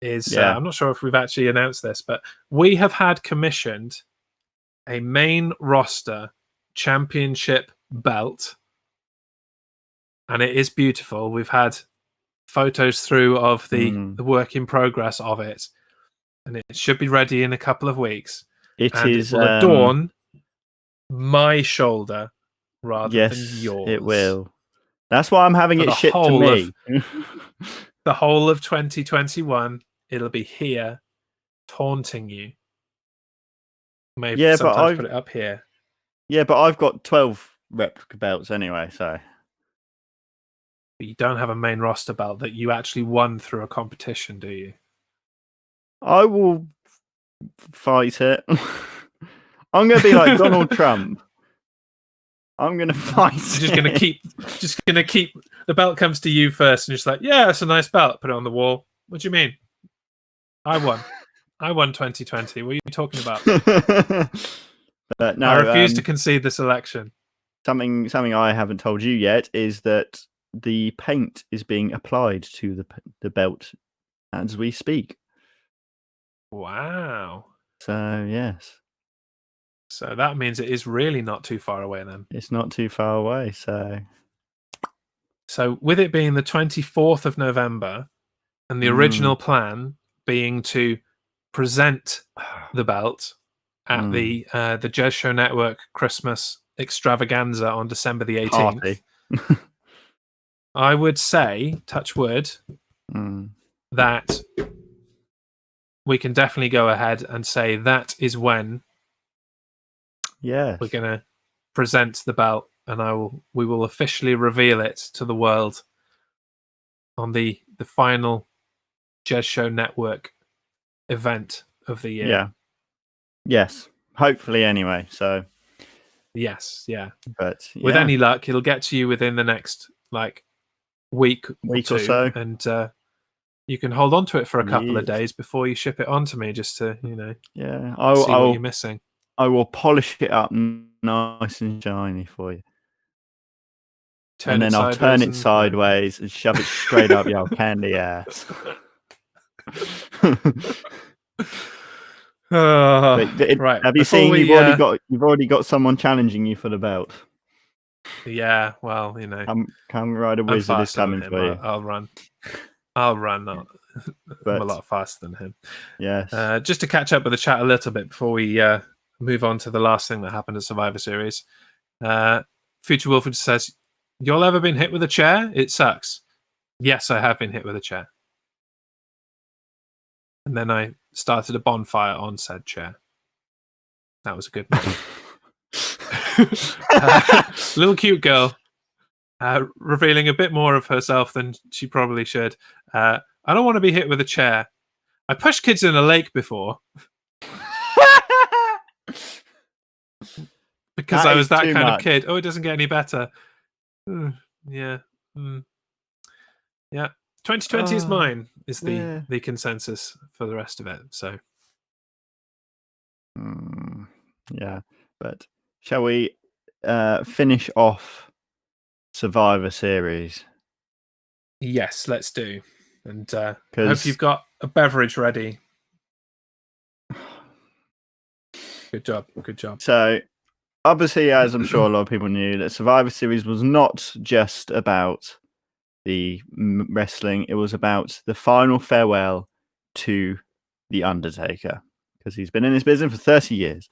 is I'm not sure if we've actually announced this, but we have had commissioned a main roster championship belt, and it is beautiful. We've had photos through of the work in progress of it, and it should be ready in a couple of weeks. It will adorn my shoulder rather than yours. It will. That's why I'm having it shipped to me. The whole of 2021, it'll be here, taunting you. Maybe sometimes put it up here. Yeah, but I've got 12 replica belts anyway, so. But you don't have a main roster belt that you actually won through a competition, do you? I will fight it. I'm going to be like Donald Trump. I'm going to fight it. Just going to keep, the belt comes to you first and you're just like, yeah, it's a nice belt. Put it on the wall. What do you mean? I won. I won 2020. What are you talking about? But no, I refuse to concede this election. Something I haven't told you yet is that the paint is being applied to the belt as we speak. Wow. So, yes. So that means it is really not too far away then. It's not too far away, so. So with it being the 24th of November and the original plan being to present the belt at the Jez Show Network Christmas extravaganza on December the 18th. I would say, touch wood, that we can definitely go ahead and say that is when we're going to present the belt, and we will officially reveal it to the world on the final Jez Show Network event of the year. Yeah. Yes. Hopefully, anyway. So. Yes. Yeah. But with any luck, it'll get to you within the next week or so, and you can hold on to it for a couple of days before you ship it on to me, just to see what you're missing. I will polish it up nice and shiny for you. And then I'll turn it sideways and shove it straight up your candy ass. Right. Have you seen you've already got someone challenging you for the belt? Yeah, well, Kamen Rider Wizard is coming for you. I'll run. I'm a lot faster than him. Yes. Just to catch up with the chat a little bit before we move on to the last thing that happened at Survivor Series. Future Wolford says, "Y'all ever been hit with a chair? It sucks. Yes, I have been hit with a chair. And then I started a bonfire on said chair. That was a good night. Little cute girl, revealing a bit more of herself than she probably should. I don't want to be hit with a chair. I pushed kids in a lake before because That I is was that too kind of much. kid. Oh, it doesn't get any better. Yeah. Yeah. 2020 is mine, is the consensus for the rest of it. So yeah, but shall we finish off Survivor Series? yes, let's do. And I hope 'Cause- you've got a beverage ready. Good job. Good job. So, obviously, as I'm sure a lot of people knew, that Survivor Series was not just about the wrestling, it was about the final farewell to The Undertaker, because he's been in this business for 30 years.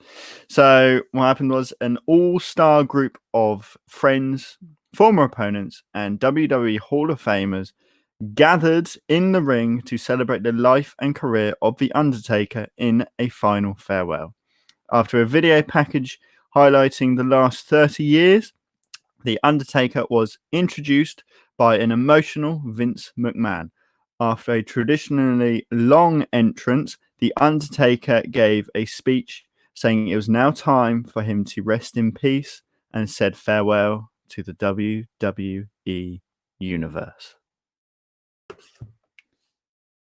So, what happened was an all-star group of friends, former opponents, and WWE Hall of Famers gathered in the ring to celebrate the life and career of The Undertaker in a final farewell. After a video package highlighting the last 30 years, The Undertaker was introduced by an emotional Vince McMahon. After a traditionally long entrance, The Undertaker gave a speech saying it was now time for him to rest in peace and said farewell to the WWE Universe.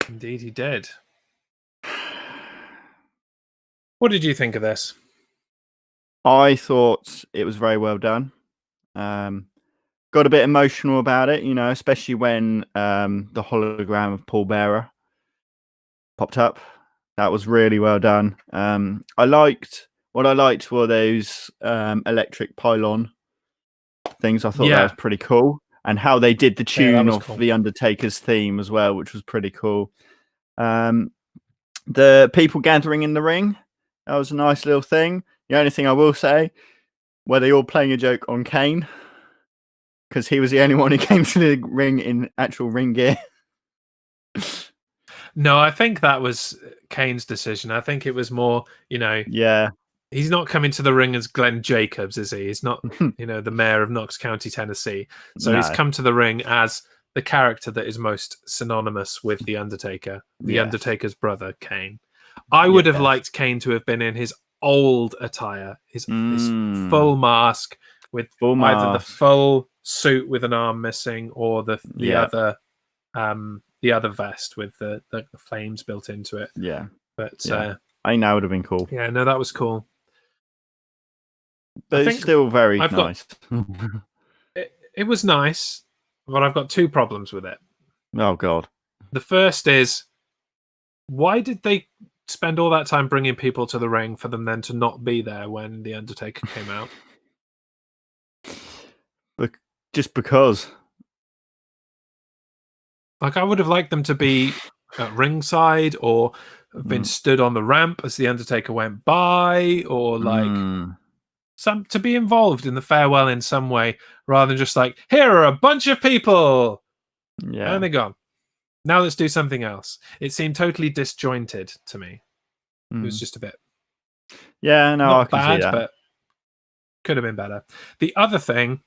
Indeed, he did. What did you think of this? I thought it was very well done. Got a bit emotional about it, especially when the hologram of Paul Bearer popped up. That was really well done. I liked were those electric pylon things. I thought that was pretty cool, and how they did the tune of cool. the Undertaker's theme as well, which was pretty cool. The people gathering in the ring, that was a nice little thing. The only thing I will say, were they all playing a joke on Kane? Because he was the only one who came to the ring in actual ring gear. No, I think that was Kane's decision. I think it was more, Yeah. He's not coming to the ring as Glenn Jacobs, is he? He's not, the mayor of Knox County, Tennessee. So he's come to the ring as the character that is most synonymous with The Undertaker, The Undertaker's brother, Kane. I would have liked Kane to have been in his old attire, his full mask with either the full suit with an arm missing or the other vest with the flames built into it. Yeah. But I think that would have been cool. Yeah, no, that was cool. But it's still very nice. It was nice, but I've got two problems with it. Oh, God. The first is, why did they spend all that time bringing people to the ring for them then to not be there when The Undertaker came out? Just because. Like, I would have liked them to be at ringside or have been stood on the ramp as The Undertaker went by, or to be involved in the farewell in some way, rather than just like, here are a bunch of people, and they're gone. Now let's do something else. It seemed totally disjointed to me. It was just a bit, I can bad, see that, but could have been better. The other thing,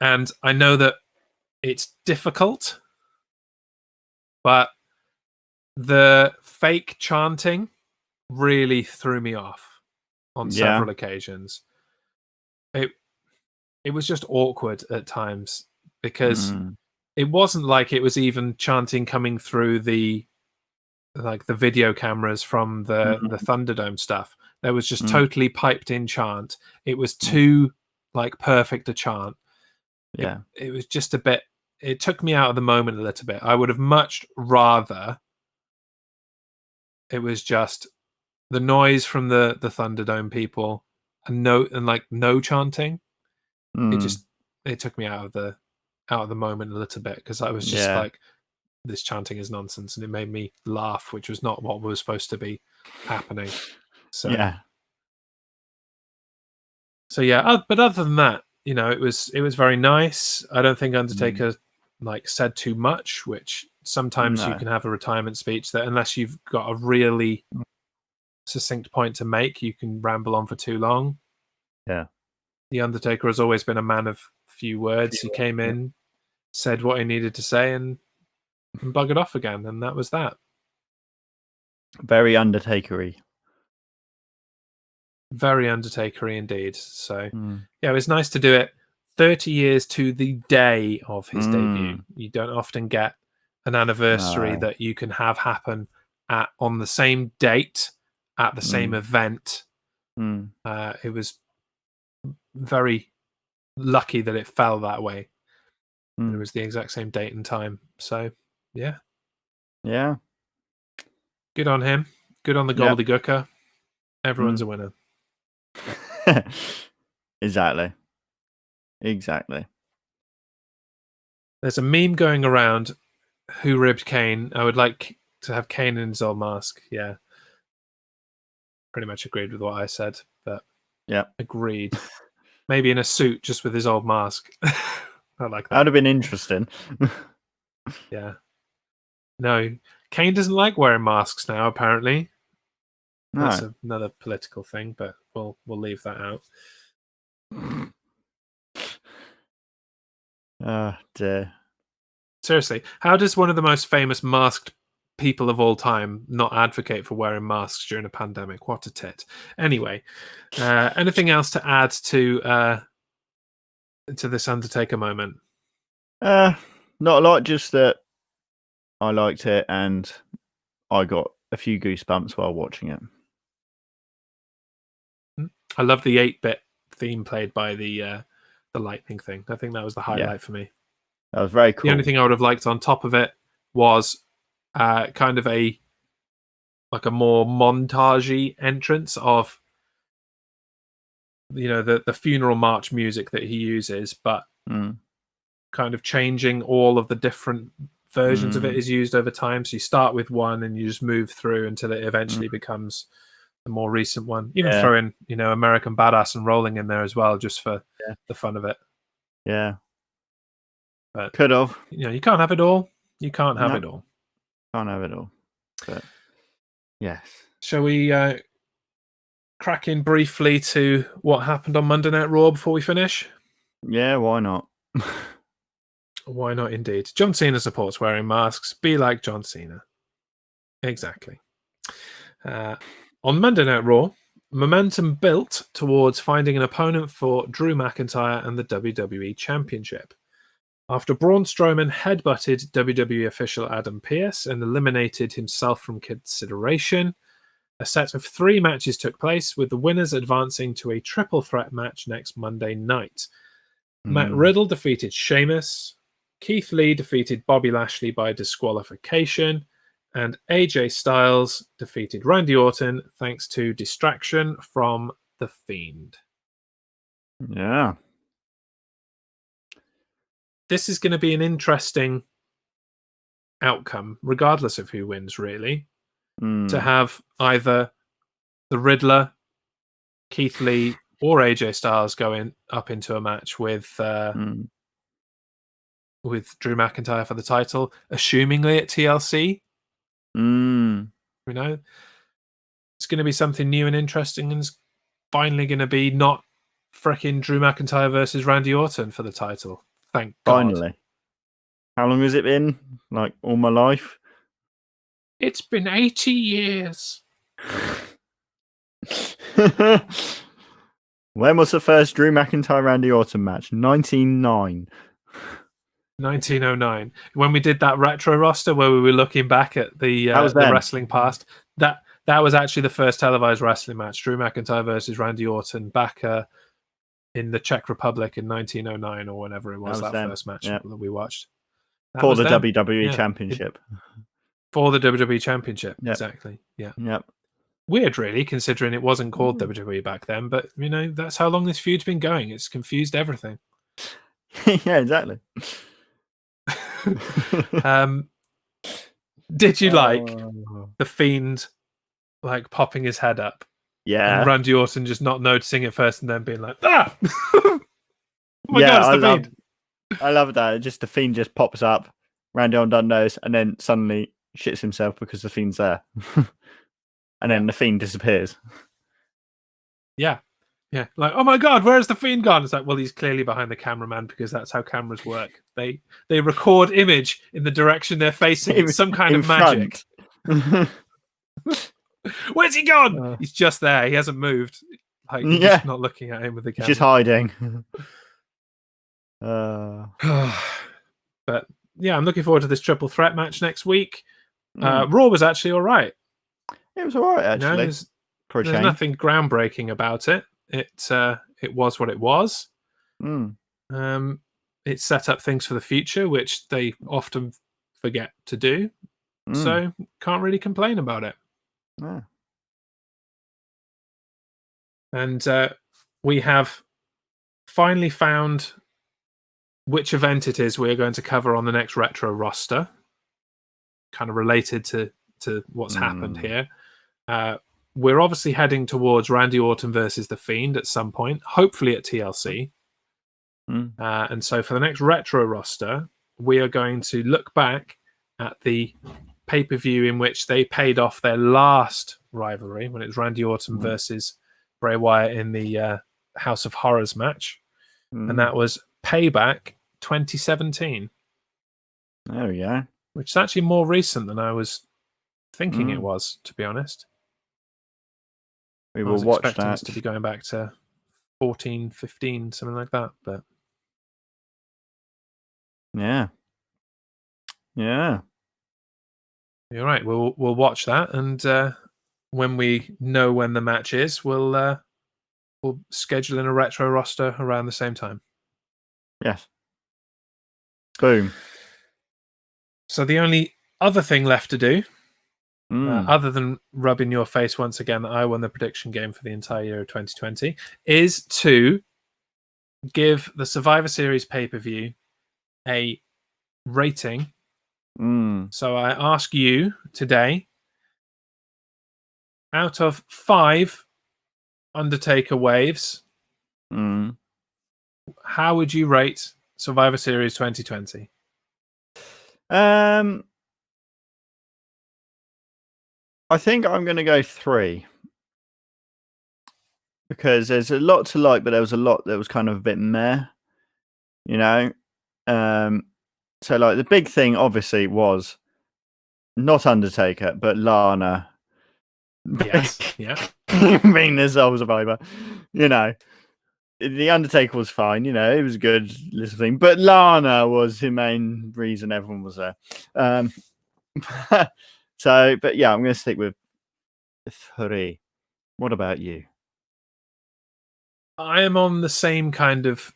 and I know that it's difficult, but the fake chanting really threw me off on several occasions. It was just awkward at times because it wasn't like it was even chanting coming through the video cameras from the Thunderdome stuff. There was just totally piped in chant. It was too perfect a chant. Yeah. It was just a bit, it took me out of the moment a little bit. I would have much rather it was just the noise from the Thunderdome people and no chanting. It took me out of the moment a little bit, because I was just like, this chanting is nonsense, and it made me laugh, which was not what was supposed to be happening. So but other than that, it was very nice. I don't think Undertaker like said too much, which sometimes you No. can have a retirement speech that unless you've got a really succinct point to make, you can ramble on for too long. Yeah. The Undertaker has always been a man of few words. He came in, said what he needed to say, and buggered off again, and that was that. Very Undertaker-y. Very Undertaker-y indeed. So, Mm. yeah, it was nice to do it 30 years to the day of his Mm. debut. You don't often get an anniversary No. that you can have happen on the same date at the same event. Mm. It was very lucky that it fell that way. It was the exact same date and time. So, yeah. Yeah. Good on him. Good on the Yep. gobbledygooker. Everyone's a winner. Exactly. There's a meme going around. Who ribbed Kane? I would like to have Kane in his old mask. Yeah. Pretty much agreed with what I said, but Yeah. agreed. Maybe in a suit just with his old mask. I like that. That would have been interesting. Yeah. No, Kane doesn't like wearing masks now, apparently. No. That's another political thing, but we'll leave that out. Oh, dear. Seriously, how does one of the most famous masked people of all time not advocate for wearing masks during a pandemic? What a tit. Anyway, anything else to add to this Undertaker moment? Not a lot, just that I liked it and I got a few goosebumps while watching it. I love the 8-bit theme played by the lightning thing. I think that was the highlight for me. That was very cool. The only thing I would have liked on top of it was kind of a more montagey entrance of the funeral march music that he uses, but kind of changing all of the different versions of it is used over time. So you start with one and you just move through until it eventually becomes the more recent one. Even throw in American Badass and Rolling in there as well, just for the fun of it. Yeah. But could have. You can't have it all. You can't have it all. Can't have it all. But yes. Shall we crack in briefly to what happened on Monday Night Raw before we finish? Yeah, why not? Why not indeed? John Cena supports wearing masks. Be like John Cena. Exactly. On Monday Night Raw, momentum built towards finding an opponent for Drew McIntyre and the WWE Championship. After Braun Strowman headbutted WWE official Adam Pearce and eliminated himself from consideration, a set of 3 matches took place, with the winners advancing to a triple threat match next Monday night. Matt Riddle defeated Sheamus, Keith Lee defeated Bobby Lashley by disqualification, and AJ Styles defeated Randy Orton thanks to distraction from The Fiend. Yeah. This is going to be an interesting outcome, regardless of who wins, really. To have either the Riddler, Keith Lee, or AJ Styles going up into a match with Drew McIntyre for the title, assumingly at TLC. It's going to be something new and interesting, and it's finally going to be not freaking Drew McIntyre versus Randy Orton for the title. Thank God. Finally. How long has it been? Like all my life? It's been 80 years. When was the first Drew McIntyre Randy Orton match? 1909. When we did that retro roster where we were looking back at the wrestling past, that was actually the first televised wrestling match. Drew McIntyre versus Randy Orton back in the Czech Republic in 1909 or whenever it was, that first match that we watched. For the WWE Championship. For the WWE Championship, exactly. Yeah. Yep. Weird, really, considering it wasn't called WWE back then. But, that's how long this feud's been going. It's confused everything. Yeah, exactly. Did you like The Fiend, like, popping his head up? Yeah. And Randy Orton just not noticing it first and then being like, ah! Oh my God, it's The Fiend. I love that. Just the Fiend just pops up, Randy Orton doesn't notice, and then suddenly shits himself because the Fiend's there. And then the Fiend disappears. Yeah. Yeah. Like, oh my God, where's the Fiend gone? It's like, well, he's clearly behind the cameraman because that's how cameras work. They record image in the direction they're facing. It's some kind In of magic. front. Where's he gone? He's just there. He hasn't moved. Like, you're just not looking at him with the He's camera. just hiding. But yeah, I'm looking forward to this triple threat match next week. Raw was actually all right. It was all right, actually. There's nothing groundbreaking about it. It was what it was. It set up things for the future, which they often forget to do. So can't really complain about it. Yeah. And we have finally found which event it is we're going to cover on the next retro roster, kind of related to what's happened here. We're obviously heading towards Randy Orton versus The Fiend at some point, hopefully at TLC. And so for the next retro roster, we are going to look back at the pay-per-view in which they paid off their last rivalry, when it was Randy Orton versus Bray Wyatt in the House of Horrors match. And that was Payback 2017. Oh, yeah. Which is actually more recent than I was thinking it was, to be honest. We will watch that. Us to be going back to 14, 15, something like that. But yeah. You're right. We'll watch that, and when we know when the match is, we'll schedule in a retro roster around the same time. Yes. Boom. So the only other thing left to do, other than rubbing your face once again that I won the prediction game for the entire year of 2020, is to give the Survivor Series pay-per-view a rating. So I ask you today, out of 5 Undertaker waves, how would you rate Survivor Series 2020? I think I'm going to go 3. Because there's a lot to like, but there was a lot that was kind of a bit meh, you know? So, like, the big thing, obviously, was not Undertaker, but Lana. Yes, yeah. Being the Soul Survivor. You know, the Undertaker was fine, you know, it was a good little thing, but Lana was the main reason everyone was there. So, but yeah, I'm going to stick with 3. What about you? I am on the same kind of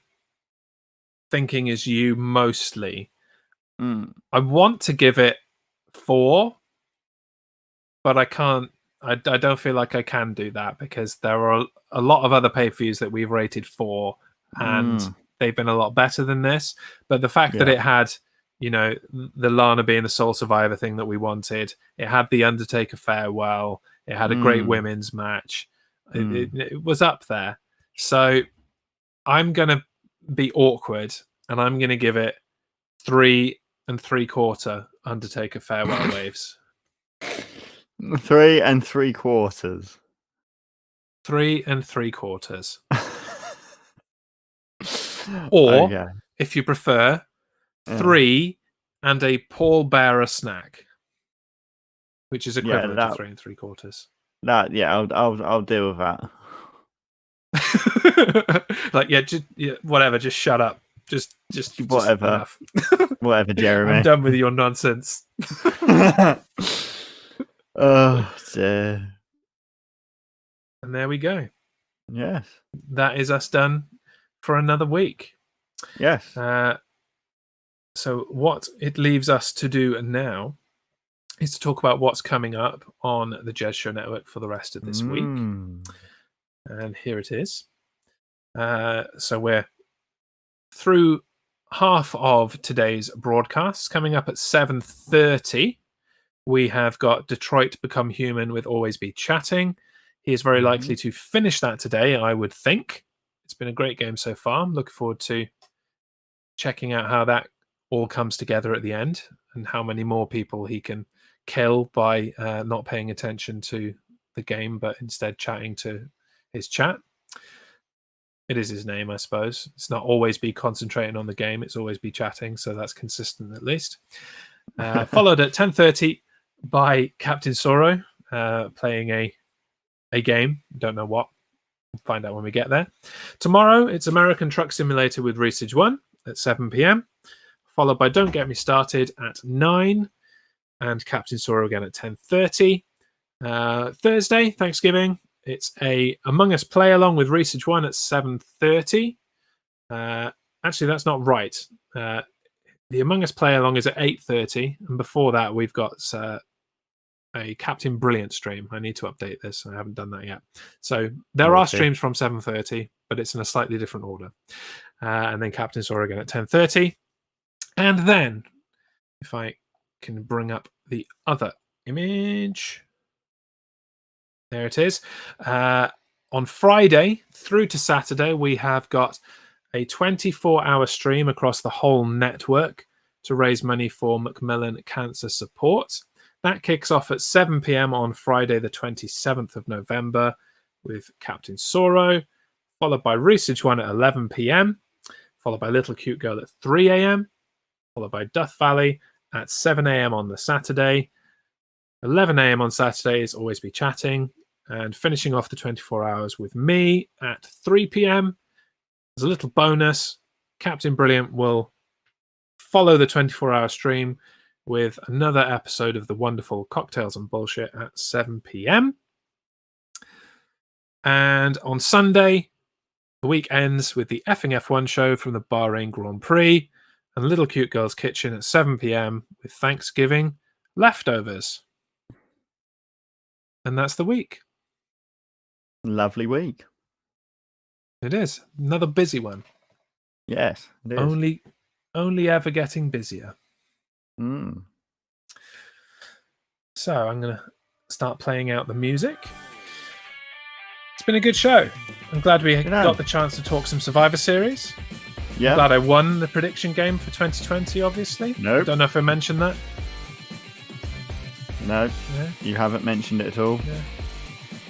thinking as you, mostly. I want to give it 4, but I can't. I don't feel like I can do that because there are a lot of other pay-per-views that we've rated 4, and they've been a lot better than this. But the fact that it had, you know, the Lana being the sole survivor thing that we wanted, it had the Undertaker farewell, it had a great women's match, it was up there. So I'm going to be awkward, and I'm going to give it 3 3/4 Undertaker farewell waves. 3 3/4. 3 3/4. Or, if you prefer, 3 and a Paul Bearer snack, which is equivalent to 3 3/4. That I'll deal with that. Like whatever. Just shut up. Just whatever. Whatever, Jeremy. I'm done with your nonsense. Oh dear. And there we go. Yes. That is us done for another week. Yes. So what it leaves us to do now is to talk about what's coming up on the Jez Show Network for the rest of this week. And here it is. So we're through half of today's broadcasts. Coming up at 7:30, we have got Detroit Become Human with Always Be Chatting. He is very likely to finish that today, I would think. It's been a great game so far. I'm looking forward to checking out how that all comes together at the end and how many more people he can kill by not paying attention to the game, but instead chatting to his chat. It is his name, I suppose. It's not always be concentrating on the game. It's always be chatting. So that's consistent at least. Followed at 10:30 by Captain Soro playing a game. Don't know what. We'll find out when we get there. Tomorrow, it's American Truck Simulator with Research 1 at 7 p.m. Followed by Don't Get Me Started at 9. And Captain Soro again at 10:30. Thursday, Thanksgiving, it's a Among Us play along with Research 1 at 7:30. Actually, that's not right. The Among Us play along is at 8:30, and before that, we've got a Captain Brilliant stream. I need to update this. I haven't done that yet. So there are streams from 7:30, but it's in a slightly different order. And then Captain Sora again at 10:30. And then, if I can bring up the other image. There it is. On Friday through to Saturday, we have got a 24-hour stream across the whole network to raise money for Macmillan Cancer Support. That kicks off at 7 p.m. on Friday, the 27th of November, with Captain Soro, followed by Research 1 at 11 p.m., followed by Little Cute Girl at 3 a.m., followed by Duff Valley at 7 a.m. on the Saturday. 11 a.m. on Saturday is Always Be Chatting, and finishing off the 24 hours with me at 3 p.m. As a little bonus, Captain Brilliant will follow the 24-hour stream with another episode of the wonderful Cocktails and Bullshit at 7 p.m. And on Sunday, the week ends with the effing F1 show from the Bahrain Grand Prix and Little Cute Girl's Kitchen at 7 p.m. with Thanksgiving leftovers. And that's the week. Lovely week. It is. Another busy one. Yes, it is. Only ever getting busier. Mm. So I'm going to start playing out the music. It's been a good show. I'm glad we got the chance to talk some Survivor Series. Yeah. Glad I won the prediction game for 2020, obviously. Nope. Don't know if I mentioned that. No, Yeah. You haven't mentioned it at all. Yeah.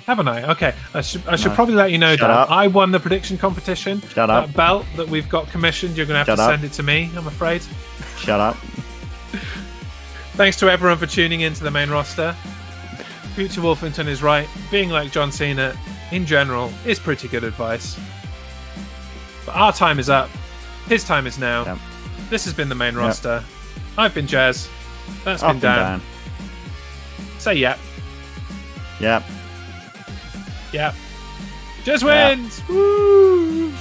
Haven't I? Okay. I should probably let you know, Shut Dan. up. I won the prediction competition. Shut up. That belt that we've got commissioned, you're going to have to send it to me, I'm afraid. Shut up. Thanks to everyone for tuning into the main roster. Future Wolfington is right. Being like John Cena, in general, is pretty good advice. But our time is up. His time is now. Yep. This has been the main roster. I've been Jez. That's I've been Dan. Say yep. Yep. Yep. Jez wins! Woo!